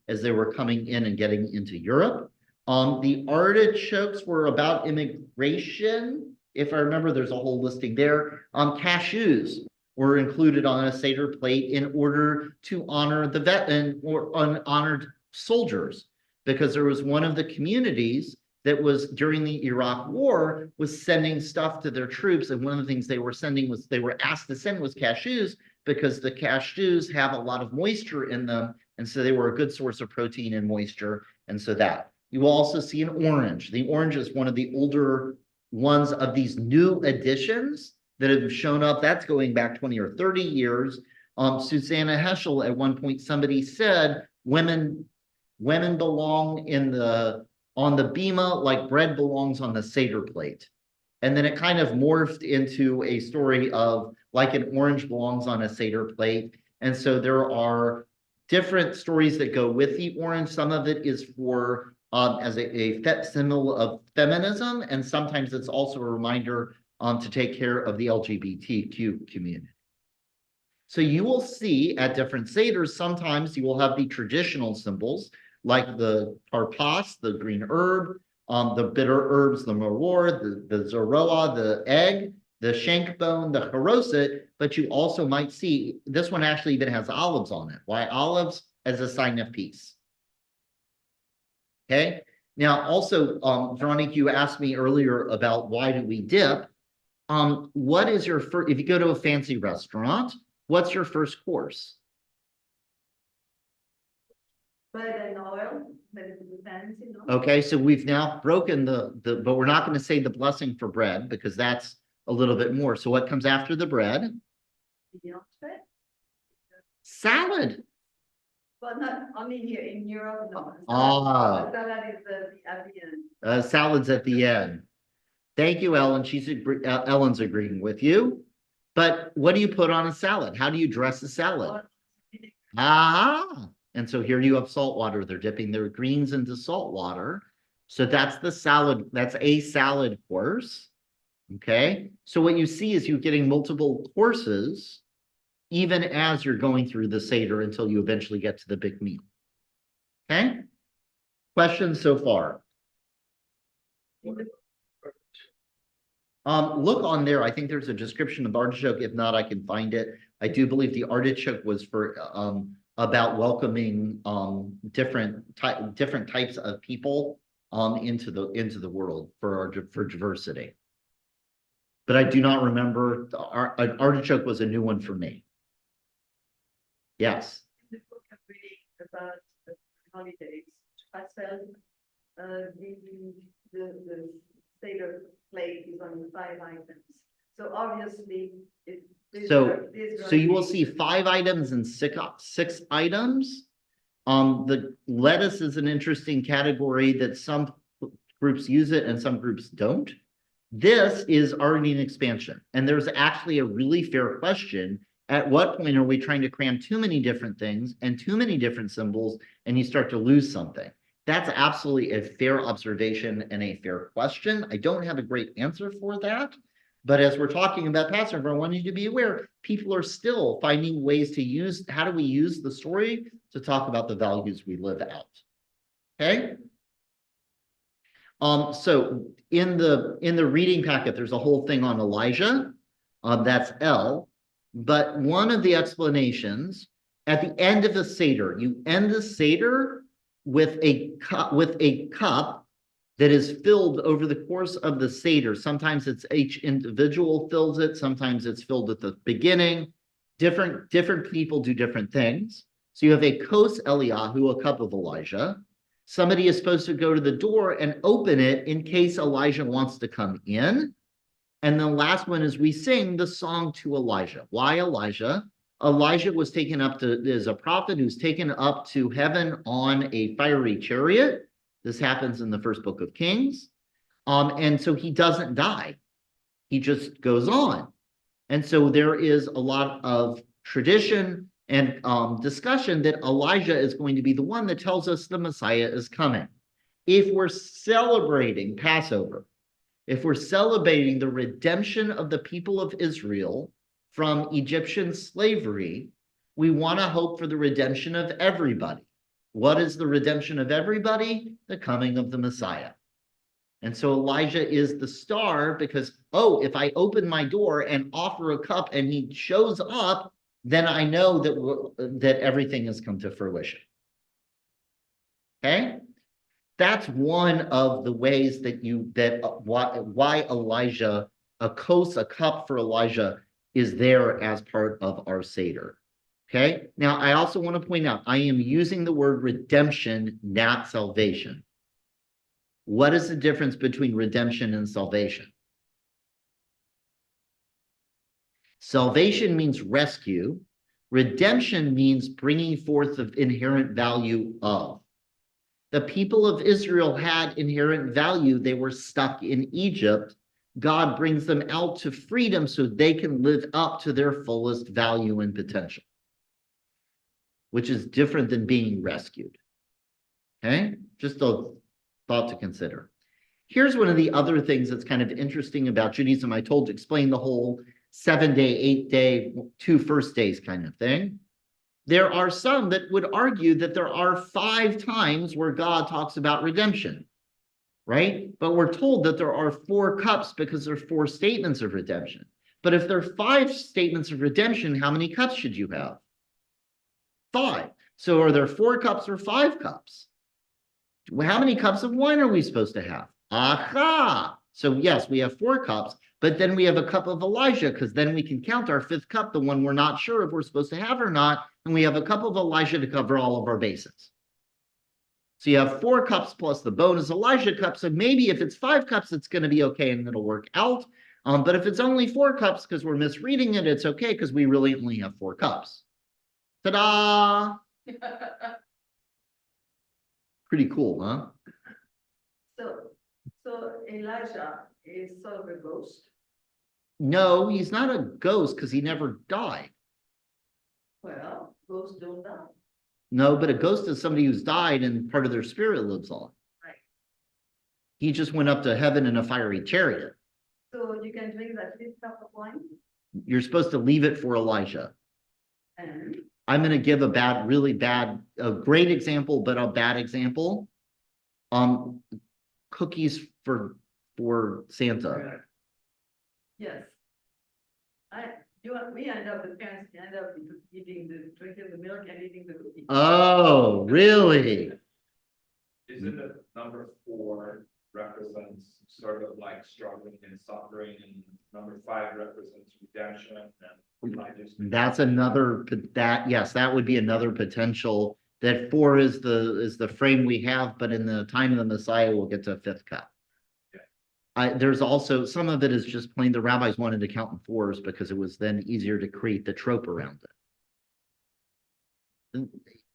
as they were coming in and getting into Europe. The artichokes were about immigration. If I remember, there's a whole listing there. Cashews were included on a Seder plate in order to honor the veteran or unhonored soldiers, because there was one of the communities that was during the Iraq War was sending stuff to their troops. And one of the things they were sending was they were asked to send was cashews because the cashews have a lot of moisture in them. And so they were a good source of protein and moisture. And so that you will also see an orange. The orange is one of the older ones of these new additions that have shown up. That's going back 20 or 30 years. Susanna Heschel, at one point, somebody said, women belong on the bima like bread belongs on the Seder plate. And then it kind of morphed into a story of like an orange belongs on a Seder plate. And so there are different stories that go with the orange. Some of it is for as a symbol of feminism, and sometimes it's also a reminder to take care of the LGBTQ community. So you will see at different Seders, sometimes you will have the traditional symbols like the tarpas, the green herb, the bitter herbs, the maror, the zoroa, the egg, the shank bone, the haroset, but you also might see, this one actually even has olives on it. Why olives? As a sign of peace. Okay. Now, also, Veronique, you asked me earlier about why do we dip? What is your first, if you go to a fancy restaurant, what's your first course? Bread and oil, but it's fancy, no? Okay, so we've now broken but we're not going to say the blessing for bread because that's a little bit more. So what comes after the bread? The entree? Salad. But not only here in Europe, no. Ah. The salad is at the end. Salad's at the end. Thank you, Ellen. Ellen's agreeing with you. But what do you put on a salad? How do you dress a salad? Ah, and so here you have salt water. They're dipping their greens into salt water. So that's the salad. That's a salad course. Okay. So what you see is you're getting multiple courses even as you're going through the Seder until you eventually get to the big meal. Okay. Questions so far? Look on there. I think there's a description of artichoke. If not, I can find it. I do believe the artichoke was for about welcoming different types of people into the world for diversity. But I do not remember. Artichoke was a new one for me. Yes. In the book I'm reading about the holidays, the Seder plate is on 5 items. So obviously, So you will see 5 items and 6 items. The lettuce is an interesting category that some groups use it and some groups don't. This is already an expansion. And there's actually a really fair question. At what point are we trying to cram too many different things and too many different symbols and you start to lose something? That's absolutely a fair observation and a fair question. I don't have a great answer for that. But as we're talking about Passover, I want you to be aware, people are still finding ways to use, how do we use the story to talk about the values we live out? Okay. So in the reading packet, there's a whole thing on Elijah. That's L. But one of the explanations at the end of the Seder, you end the Seder with a cup that is filled over the course of the Seder. Sometimes it's each individual fills it. Sometimes it's filled at the beginning. Different people do different things. So you have a kos Eliyahu, a cup of Elijah. Somebody is supposed to go to the door and open it in case Elijah wants to come in. And the last one is we sing the song to Elijah. Why Elijah? Elijah was taken up is a prophet who's taken up to heaven on a fiery chariot. This happens in the first book of Kings. And so he doesn't die. He just goes on. And so there is a lot of tradition and discussion that Elijah is going to be the one that tells us the Messiah is coming. If we're celebrating Passover, if we're celebrating the redemption of the people of Israel from Egyptian slavery, we want to hope for the redemption of everybody. What is the redemption of everybody? The coming of the Messiah. And so Elijah is the star because, oh, if I open my door and offer a cup and he shows up, then I know that everything has come to fruition. Okay? That's one of the ways why Elijah, a cup for Elijah is there as part of our Seder. Okay? Now, I also want to point out, I am using the word redemption, not salvation. What is the difference between redemption and salvation? Salvation means rescue. Redemption means bringing forth of inherent value of. The people of Israel had inherent value. They were stuck in Egypt. God brings them out to freedom so they can live up to their fullest value and potential, which is different than being rescued. Okay? Just a thought to consider. Here's one of the other things that's kind of interesting about Judaism. I explain the whole 7-day, 8-day, 2 first days kind of thing. There are some that would argue that there are 5 times where God talks about redemption, right? But we're told that there are 4 cups because there are 4 statements of redemption. But if there are 5 statements of redemption, how many cups should you have? 5. So are there 4 cups or 5 cups? How many cups of wine are we supposed to have? Aha! So yes, we have 4 cups, but then we have a cup of Elijah, because then we can count our 5th cup, the one we're not sure if we're supposed to have or not, and we have a cup of Elijah to cover all of our bases. So you have 4 cups plus the bonus Elijah cup, so maybe if it's 5 cups, it's going to be okay and it'll work out. But if it's only 4 cups because we're misreading it, it's okay because we really only have 4 cups. Ta-da! Pretty cool, huh? So Elijah is sort of a ghost. No, he's not a ghost because he never died. Well, ghosts don't die. No, but a ghost is somebody who's died and part of their spirit lives on. Right. He just went up to heaven in a fiery chariot. So you can drink that 5th cup of wine. You're supposed to leave it for Elijah. And I'm going to give a great example, but a bad example. Cookies for Santa. yes, we end up, the parents end up drinking the milk and eating the cookies. Oh, really? Isn't it number 4 represents sort of like struggling and suffering, and number 5 represents redemption? And that would be another potential. That 4 is the frame we have, but in the time of the Messiah, we'll get to a 5th cup. There's also some of it is just plain the rabbis wanted to count in 4s because it was then easier to create the trope around it.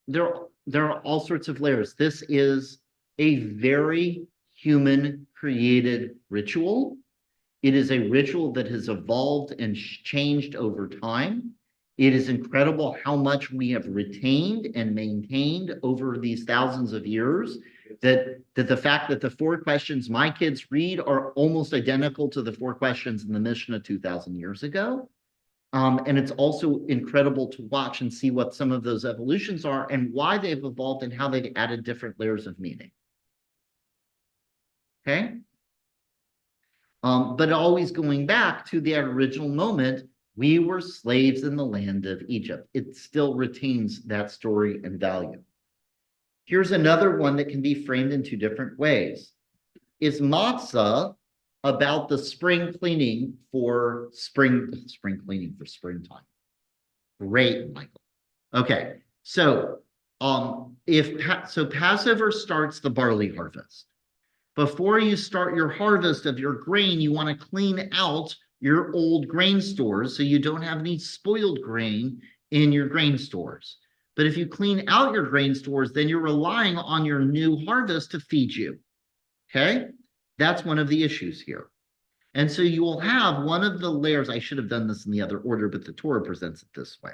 There are all sorts of layers. This is a very human created ritual. It is a ritual that has evolved and changed over time. It is incredible how much we have retained and maintained over these thousands of years. That the fact that the 4 questions my kids read are almost identical to the 4 questions in the Mishnah 2,000 years ago. And it's also incredible to watch and see what some of those evolutions are and why they've evolved and how they've added different layers of meaning. Okay? But always going back to the original moment, we were slaves in the land of Egypt. It still retains that story and value. Here's another one that can be framed in 2 different ways. Is matzah about the spring cleaning for springtime? Great, Michael. Okay, so Passover starts the barley harvest. Before you start your harvest of your grain, you want to clean out your old grain stores so you don't have any spoiled grain in your grain stores. But if you clean out your grain stores, then you're relying on your new harvest to feed you. Okay? That's one of the issues here. And so you will have one of the layers. I should have done this in the other order, but the Torah presents it this way.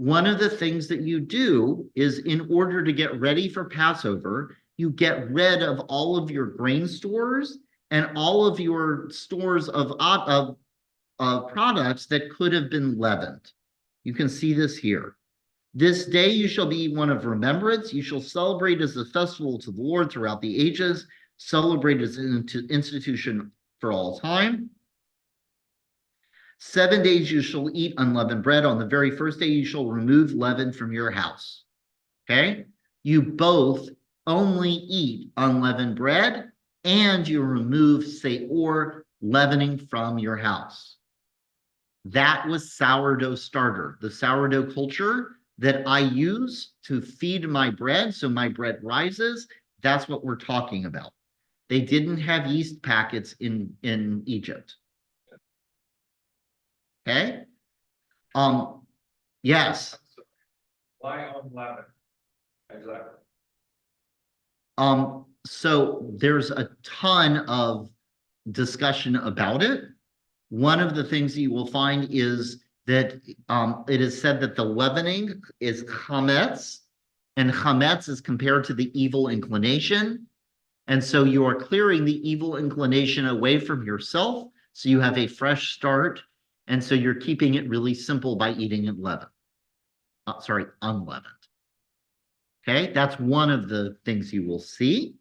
one of the things that you do is in order to get ready for Passover, you get rid of all of your grain stores and all of your stores of products that could have been leavened. You can see this here. This day you shall be one of remembrance. You shall celebrate as a festival to the Lord throughout the ages, celebrate as an institution for all time. 7 days you shall eat unleavened bread. On the very first day you shall remove leaven from your house. Okay? You both only eat unleavened bread and you remove seor, leavening, from your house. That was sourdough starter, the sourdough culture that I use to feed my bread so my bread rises. That's what we're talking about. They didn't have yeast packets in Egypt. Okay? Yes. Why unleavened? Exactly. So there's a ton of discussion about it. One of the things you will find is that it is said that the leavening is chametz, and chametz is compared to the evil inclination. And so you are clearing the evil inclination away from yourself, so you have a fresh start. And so you're keeping it really simple by eating it leavened. Unleavened. Okay, that's one of the things you will see.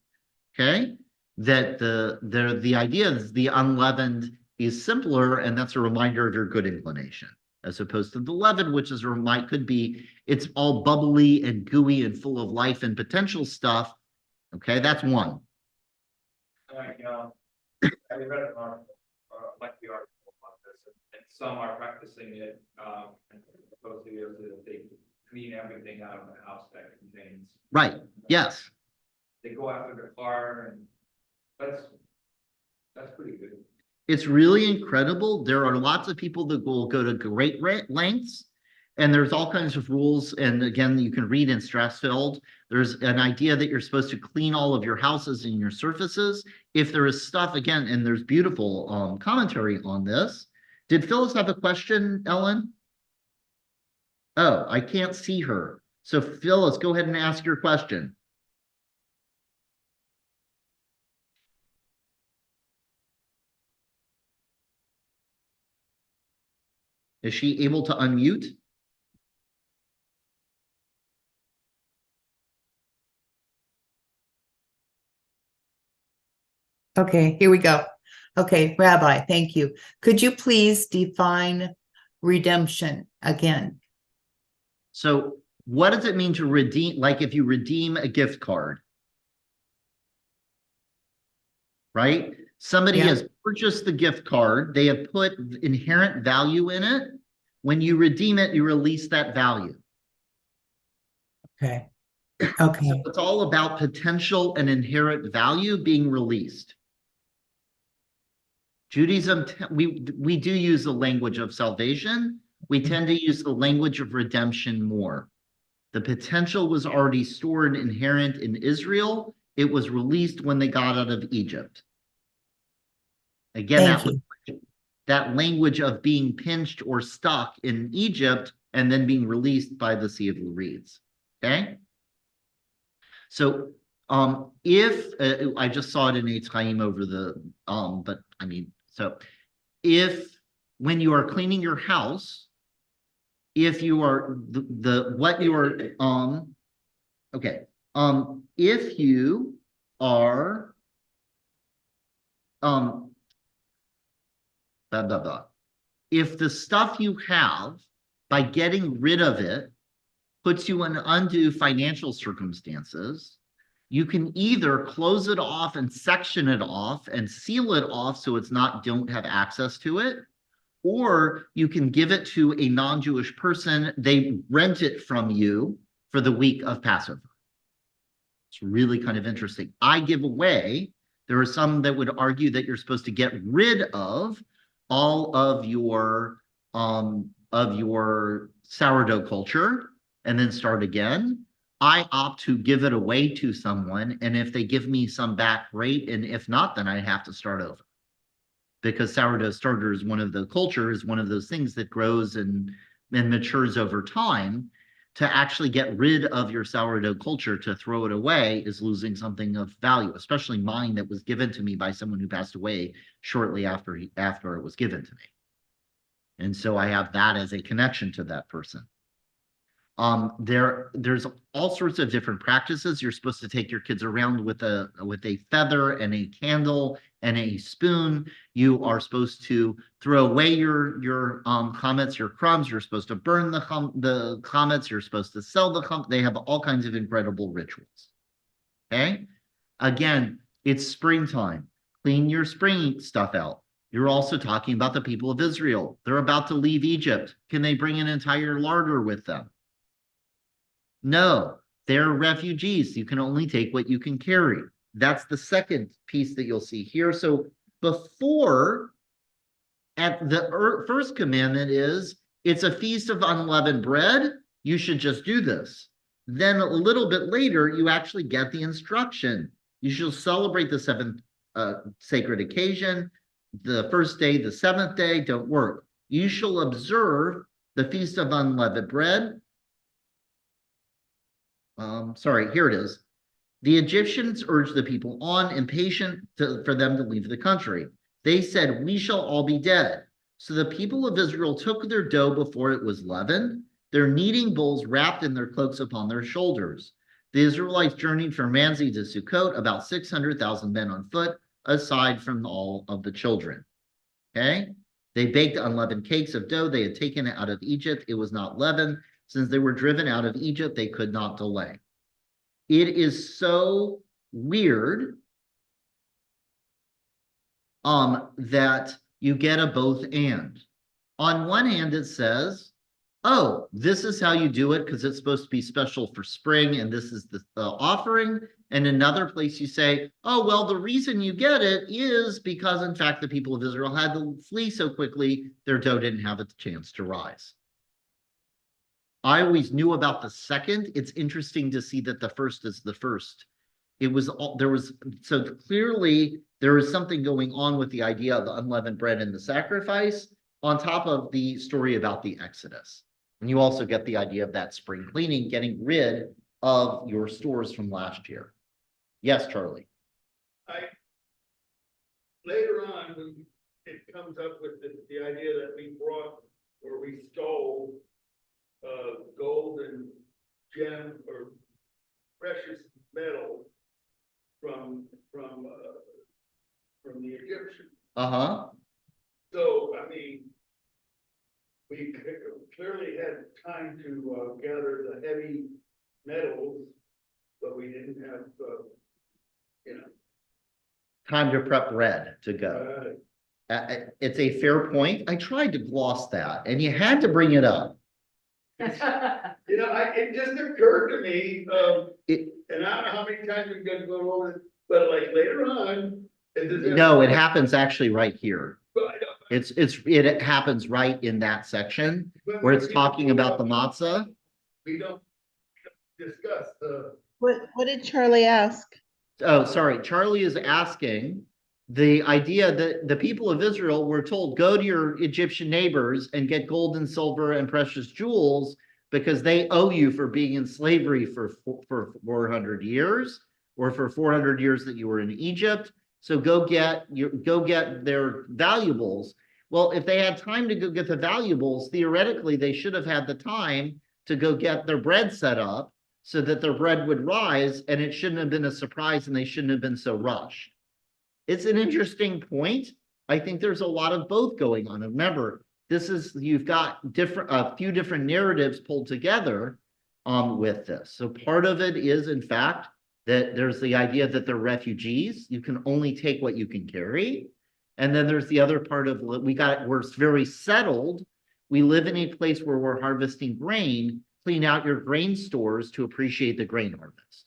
Okay, that the idea is the unleavened is simpler, and that's a reminder of your good inclination, as opposed to the leaven, which is could be it's all bubbly and gooey and full of life and potential stuff. Okay, that's one. Like, I read an article, like the article about this, and some are practicing it, and supposed to be able to, they clean everything out of the house that contains. Right. Yes. They go after the car, and that's pretty good. It's really incredible. There are lots of people that will go to great lengths, and there's all kinds of rules. And again, you can read in Strassfeld, there's an idea that you're supposed to clean all of your houses and your surfaces. If there is stuff, again, and there's beautiful commentary on this. Did Phyllis have a question, Ellen? Oh, I can't see her. So Phyllis, go ahead and ask your question. Is she able to unmute? Okay, here we go. Okay, Rabbi, thank you. Could you please define redemption again? So what does it mean to redeem? Like if you redeem a gift card, right? Somebody has purchased the gift card. They have put inherent value in it. When you redeem it, you release that value. Okay. Okay. So it's all about potential and inherent value being released. Judaism, we do use the language of salvation. We tend to use the language of redemption more. The potential was already stored inherent in Israel. It was released when they got out of Egypt. Again, that language of being pinched or stuck in Egypt and then being released by the Sea of Reeds. Okay? So if I just saw it in Eitz Chaim over the but I mean, so if when you are cleaning your house, if you are what you are if you are if the stuff you have, by getting rid of it, puts you in undue financial circumstances, you can either close it off and section it off and seal it off so it's not, don't have access to it, or you can give it to a non-Jewish person. They rent it from you for the week of Passover. It's really kind of interesting. I give away, there are some that would argue that you're supposed to get rid of all of your sourdough culture and then start again. I opt to give it away to someone, and if they give me some back, great, and if not, then I have to start over. Because sourdough starter is one of the culture, is one of those things that grows and and matures over time, to actually get rid of your sourdough culture, to throw it away, is losing something of value, especially mine that was given to me by someone who passed away shortly after it was given to me. And so I have that as a connection to that person. There's all sorts of different practices. You're supposed to take your kids around with a feather and a candle and a spoon. You are supposed to throw away your comets, your crumbs. You're supposed to burn the comets. You're supposed to sell the comets. They have all kinds of incredible rituals. Okay, again, it's springtime. Clean your spring stuff out. You're also talking about the people of Israel. They're about to leave Egypt. Can they bring an entire larder with them? No, they're refugees. You can only take what you can carry. That's the second piece that you'll see here. So before, at the first commandment is, it's a feast of unleavened bread. You should just do this. Then a little bit later, you actually get the instruction. You shall celebrate the seventh sacred occasion. The first day, the seventh day, don't work. You shall observe the feast of unleavened bread. Sorry, here it is. The Egyptians urged the people on, impatient for them to leave the country. They said, we shall all be dead. So the people of Israel took their dough before it was leavened, their kneading bowls wrapped in their cloaks upon their shoulders. The Israelites journeyed from Ramsey to Sukkot, about 600,000 men on foot, aside from all of the children. Okay? They baked unleavened cakes of dough they had taken out of Egypt. It was not leavened. Since they were driven out of Egypt, they could not delay. It is so weird that you get a both and. On one hand, it says, oh, this is how you do it because it's supposed to be special for spring and this is the offering. And another place you say, oh, well, the reason you get it is because, in fact, the people of Israel had to flee so quickly, their dough didn't have a chance to rise. I always knew about the second. It's interesting to see that the first is the first. So clearly there is something going on with the idea of the unleavened bread and the sacrifice on top of the story about the Exodus. And you also get the idea of that spring cleaning, getting rid of your stores from last year. Yes, Charlie. Later on, when it comes up with the idea that we brought or we stole gold and gem or precious metal from the Egyptians. Uh-huh. So, I mean, we clearly had time to gather the heavy metals, but we didn't have, Time to prep bread to go. It's a fair point. I tried to gloss that, and you had to bring it up. It just occurred to me, and I don't know how many times we've got to go over it, but like later on. No, it happens actually right here. But It happens right in that section where it's talking about the matzah. we don't discuss the. What did Charlie ask? Oh, sorry. Charlie is asking the idea that the people of Israel were told, go to your Egyptian neighbors and get gold and silver and precious jewels because they owe you for being in slavery for 400 years or for 400 years that you were in Egypt. So go get their valuables. Well, if they had time to go get the valuables, theoretically, they should have had the time to go get their bread set up so that their bread would rise, and it shouldn't have been a surprise and they shouldn't have been so rushed. It's an interesting point. I think there's a lot of both going on. And remember, you've got a few different narratives pulled together with this. So part of it is, in fact, that there's the idea that they're refugees. You can only take what you can carry. And then there's the other part of we're very settled. We live in a place where we're harvesting grain. Clean out your grain stores to appreciate the grain harvest.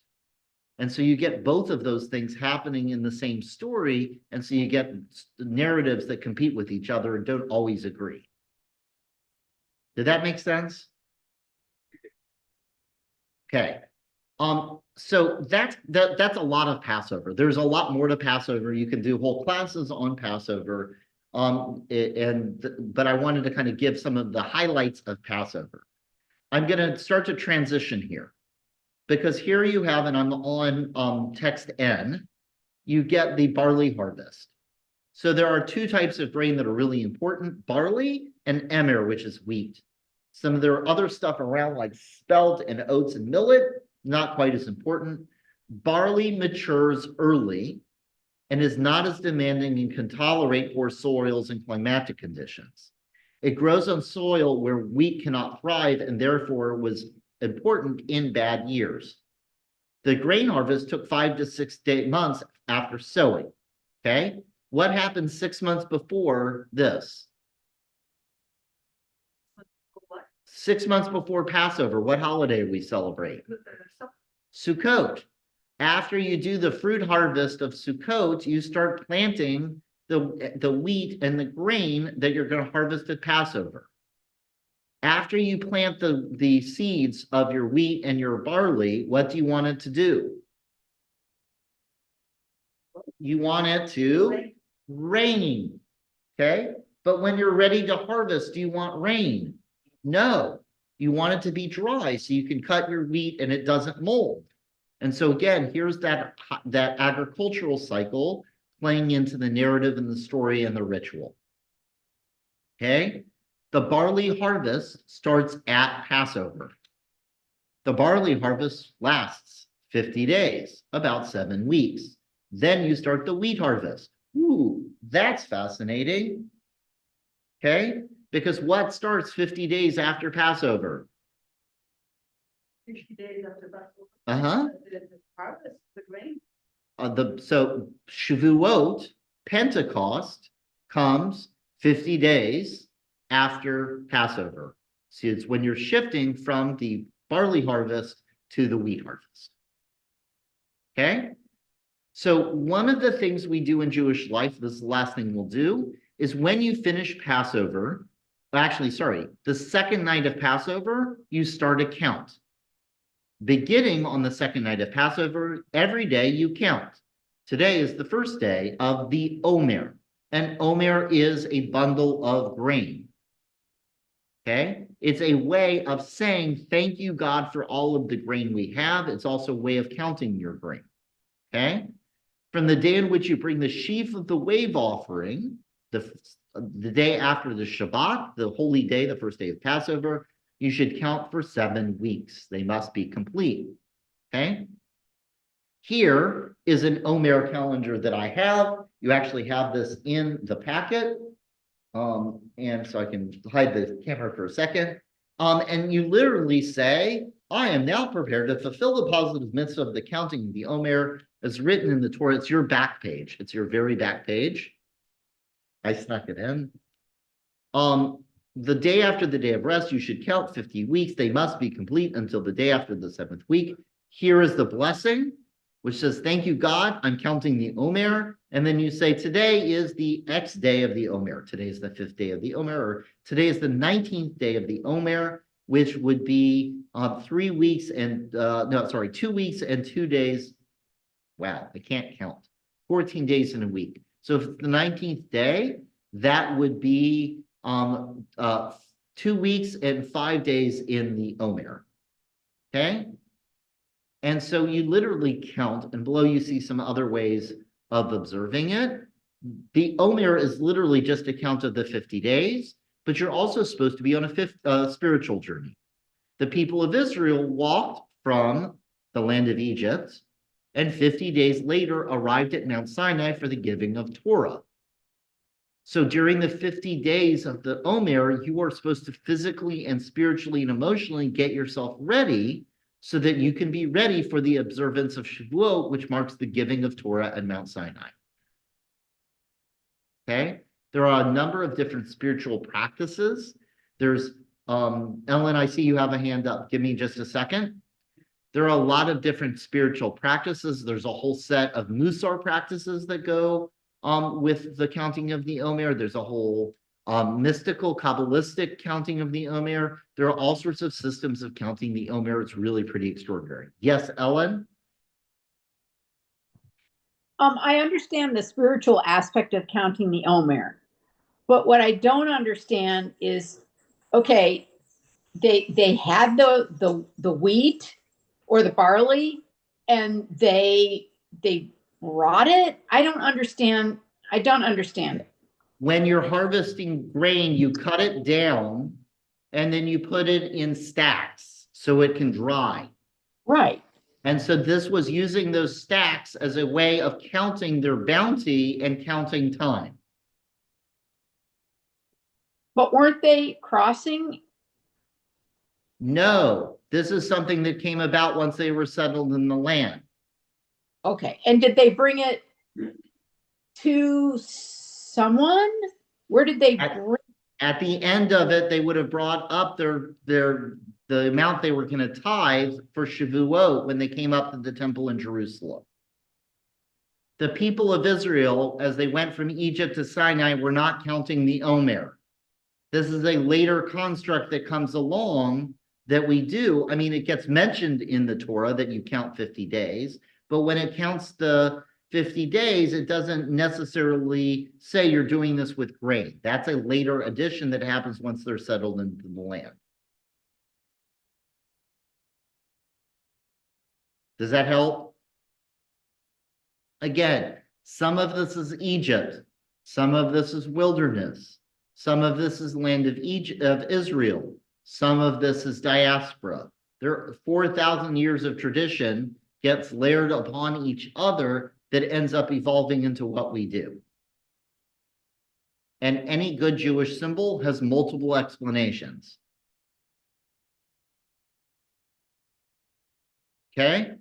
And so you get both of those things happening in the same story. And so you get narratives that compete with each other and don't always agree. Did that make sense? Okay. So that's a lot of Passover. There's a lot more to Passover. You can do whole classes on Passover. But I wanted to kind of give some of the highlights of Passover. I'm going to start to transition here because here you have, and I'm on text N, you get the barley harvest. So there are two types of grain that are really important, barley and emmer, which is wheat. Some of their other stuff around like spelt and oats and millet, not quite as important. Barley matures early and is not as demanding and can tolerate poor soils and climatic conditions. It grows on soil where wheat cannot thrive and therefore was important in bad years. The grain harvest took 5 to 6 months after sowing, okay? What happened 6 months before this? What? 6 months before Passover, what holiday we celebrate? Sukkot. After you do the fruit harvest of Sukkot, you start planting the wheat and the grain that you're going to harvest at Passover. After you plant the seeds of your wheat and your barley, what do you want it to do? You want it to rain, okay? But when you're ready to harvest, do you want rain? No, you want it to be dry so you can cut your wheat and it doesn't mold. And so again, here's that agricultural cycle playing into the narrative and the story and the ritual. Okay? The barley harvest starts at Passover. The barley harvest lasts 50 days, about 7 weeks. Then you start the wheat harvest. Ooh, that's fascinating. Okay? Because what starts 50 days after Passover? 50 days after Passover. Uh-huh. The harvest, the grain. So Shavuot, Pentecost, comes 50 days after Passover. See, it's when you're shifting from the barley harvest to the wheat harvest. Okay? So one of the things we do in Jewish life, this is the last thing we'll do, is when you finish Passover, actually, sorry, the second night of Passover, you start a count. Beginning on the second night of Passover, every day you count. Today is the first day of the Omer. And Omer is a bundle of grain. Okay? It's a way of saying, thank you, God, for all of the grain we have. It's also a way of counting your grain. Okay? From the day in which you bring the sheaf of the wave offering, the day after the Shabbat, the holy day, the first day of Passover, you should count for 7 weeks. They must be complete. Okay? Here is an Omer calendar that I have. You actually have this in the packet. And so I can hide the camera for a second. And you literally say, I am now prepared to fulfill the positive mitzvah of the counting of the Omer as written in the Torah. It's your back page. It's your very back page. I snuck it in. The day after the day of rest, you should count 50 weeks. They must be complete until the day after the 7th week. Here is the blessing, which says, thank you, God. I'm counting the Omer. And then you say, today is the X day of the Omer. Today is the 5th day of the Omer, or today is the 19th day of the Omer, which would be 3 weeks and, 2 weeks and 2 days. Wow, I can't count. 14 days in a week. So if it's the 19th day, that would be 2 weeks and 5 days in the Omer. Okay? And so you literally count, and below you see some other ways of observing it. The Omer is literally just a count of the 50 days, but you're also supposed to be on a spiritual journey. The people of Israel walked from the land of Egypt, and 50 days later arrived at Mount Sinai for the giving of Torah. So during the 50 days of the Omer, you are supposed to physically and spiritually and emotionally get yourself ready so that you can be ready for the observance of Shavuot, which marks the giving of Torah at Mount Sinai. Okay? There are a number of different spiritual practices. There's, Ellen, I see you have a hand up. Give me just a second. There are a lot of different spiritual practices. There's a whole set of Musar practices that go with the counting of the Omer. There's a whole mystical, Kabbalistic counting of the Omer. There are all sorts of systems of counting the Omer. It's really pretty extraordinary. Yes, Ellen? I understand the spiritual aspect of counting the Omer. But what I don't understand is, okay, they had the wheat or the barley and they brought it. I don't understand it. When you're harvesting grain, you cut it down and then you put it in stacks so it can dry. Right. And so this was using those stacks as a way of counting their bounty and counting time. But weren't they crossing? No, this is something that came about once they were settled in the land. Okay. And did they bring it to someone? Where did they bring? At the end of it, they would have brought up the amount they were going to tithe for Shavuot when they came up to the temple in Jerusalem. The people of Israel, as they went from Egypt to Sinai, were not counting the Omer. This is a later construct that comes along that we do. I mean, it gets mentioned in the Torah that you count 50 days, but when it counts the 50 days, it doesn't necessarily say you're doing this with grain. That's a later addition that happens once they're settled into the land. Does that help? Again, some of this is Egypt. Some of this is wilderness. Some of this is land of Israel. Some of this is diaspora. There are 4,000 years of tradition gets layered upon each other that ends up evolving into what we do. And any good Jewish symbol has multiple explanations. Okay?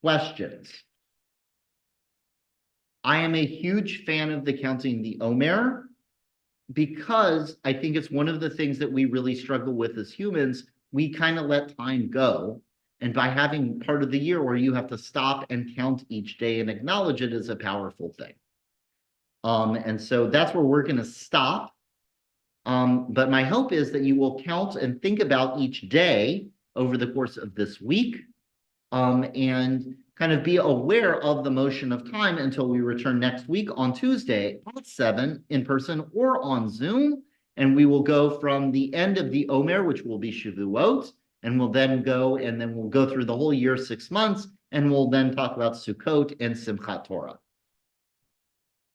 Questions? I am a huge fan of the counting the Omer because I think it's one of the things that we really struggle with as humans. We kind of let time go. And by having part of the year where you have to stop and count each day and acknowledge it is a powerful thing. And so that's where we're going to stop. But my hope is that you will count and think about each day over the course of this week, and kind of be aware of the motion of time until we return next week on Tuesday at 7 in person or on Zoom. And we will go from the end of the Omer, which will be Shavuot, and we'll then go through the whole year, 6 months, and we'll then talk about Sukkot and Simchat Torah.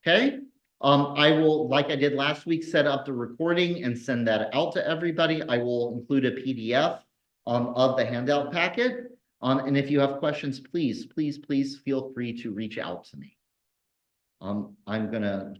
Okay? I will, like I did last week, set up the recording and send that out to everybody. I will include a PDF of the handout packet. And if you have questions, please feel free to reach out to me. I'm gonna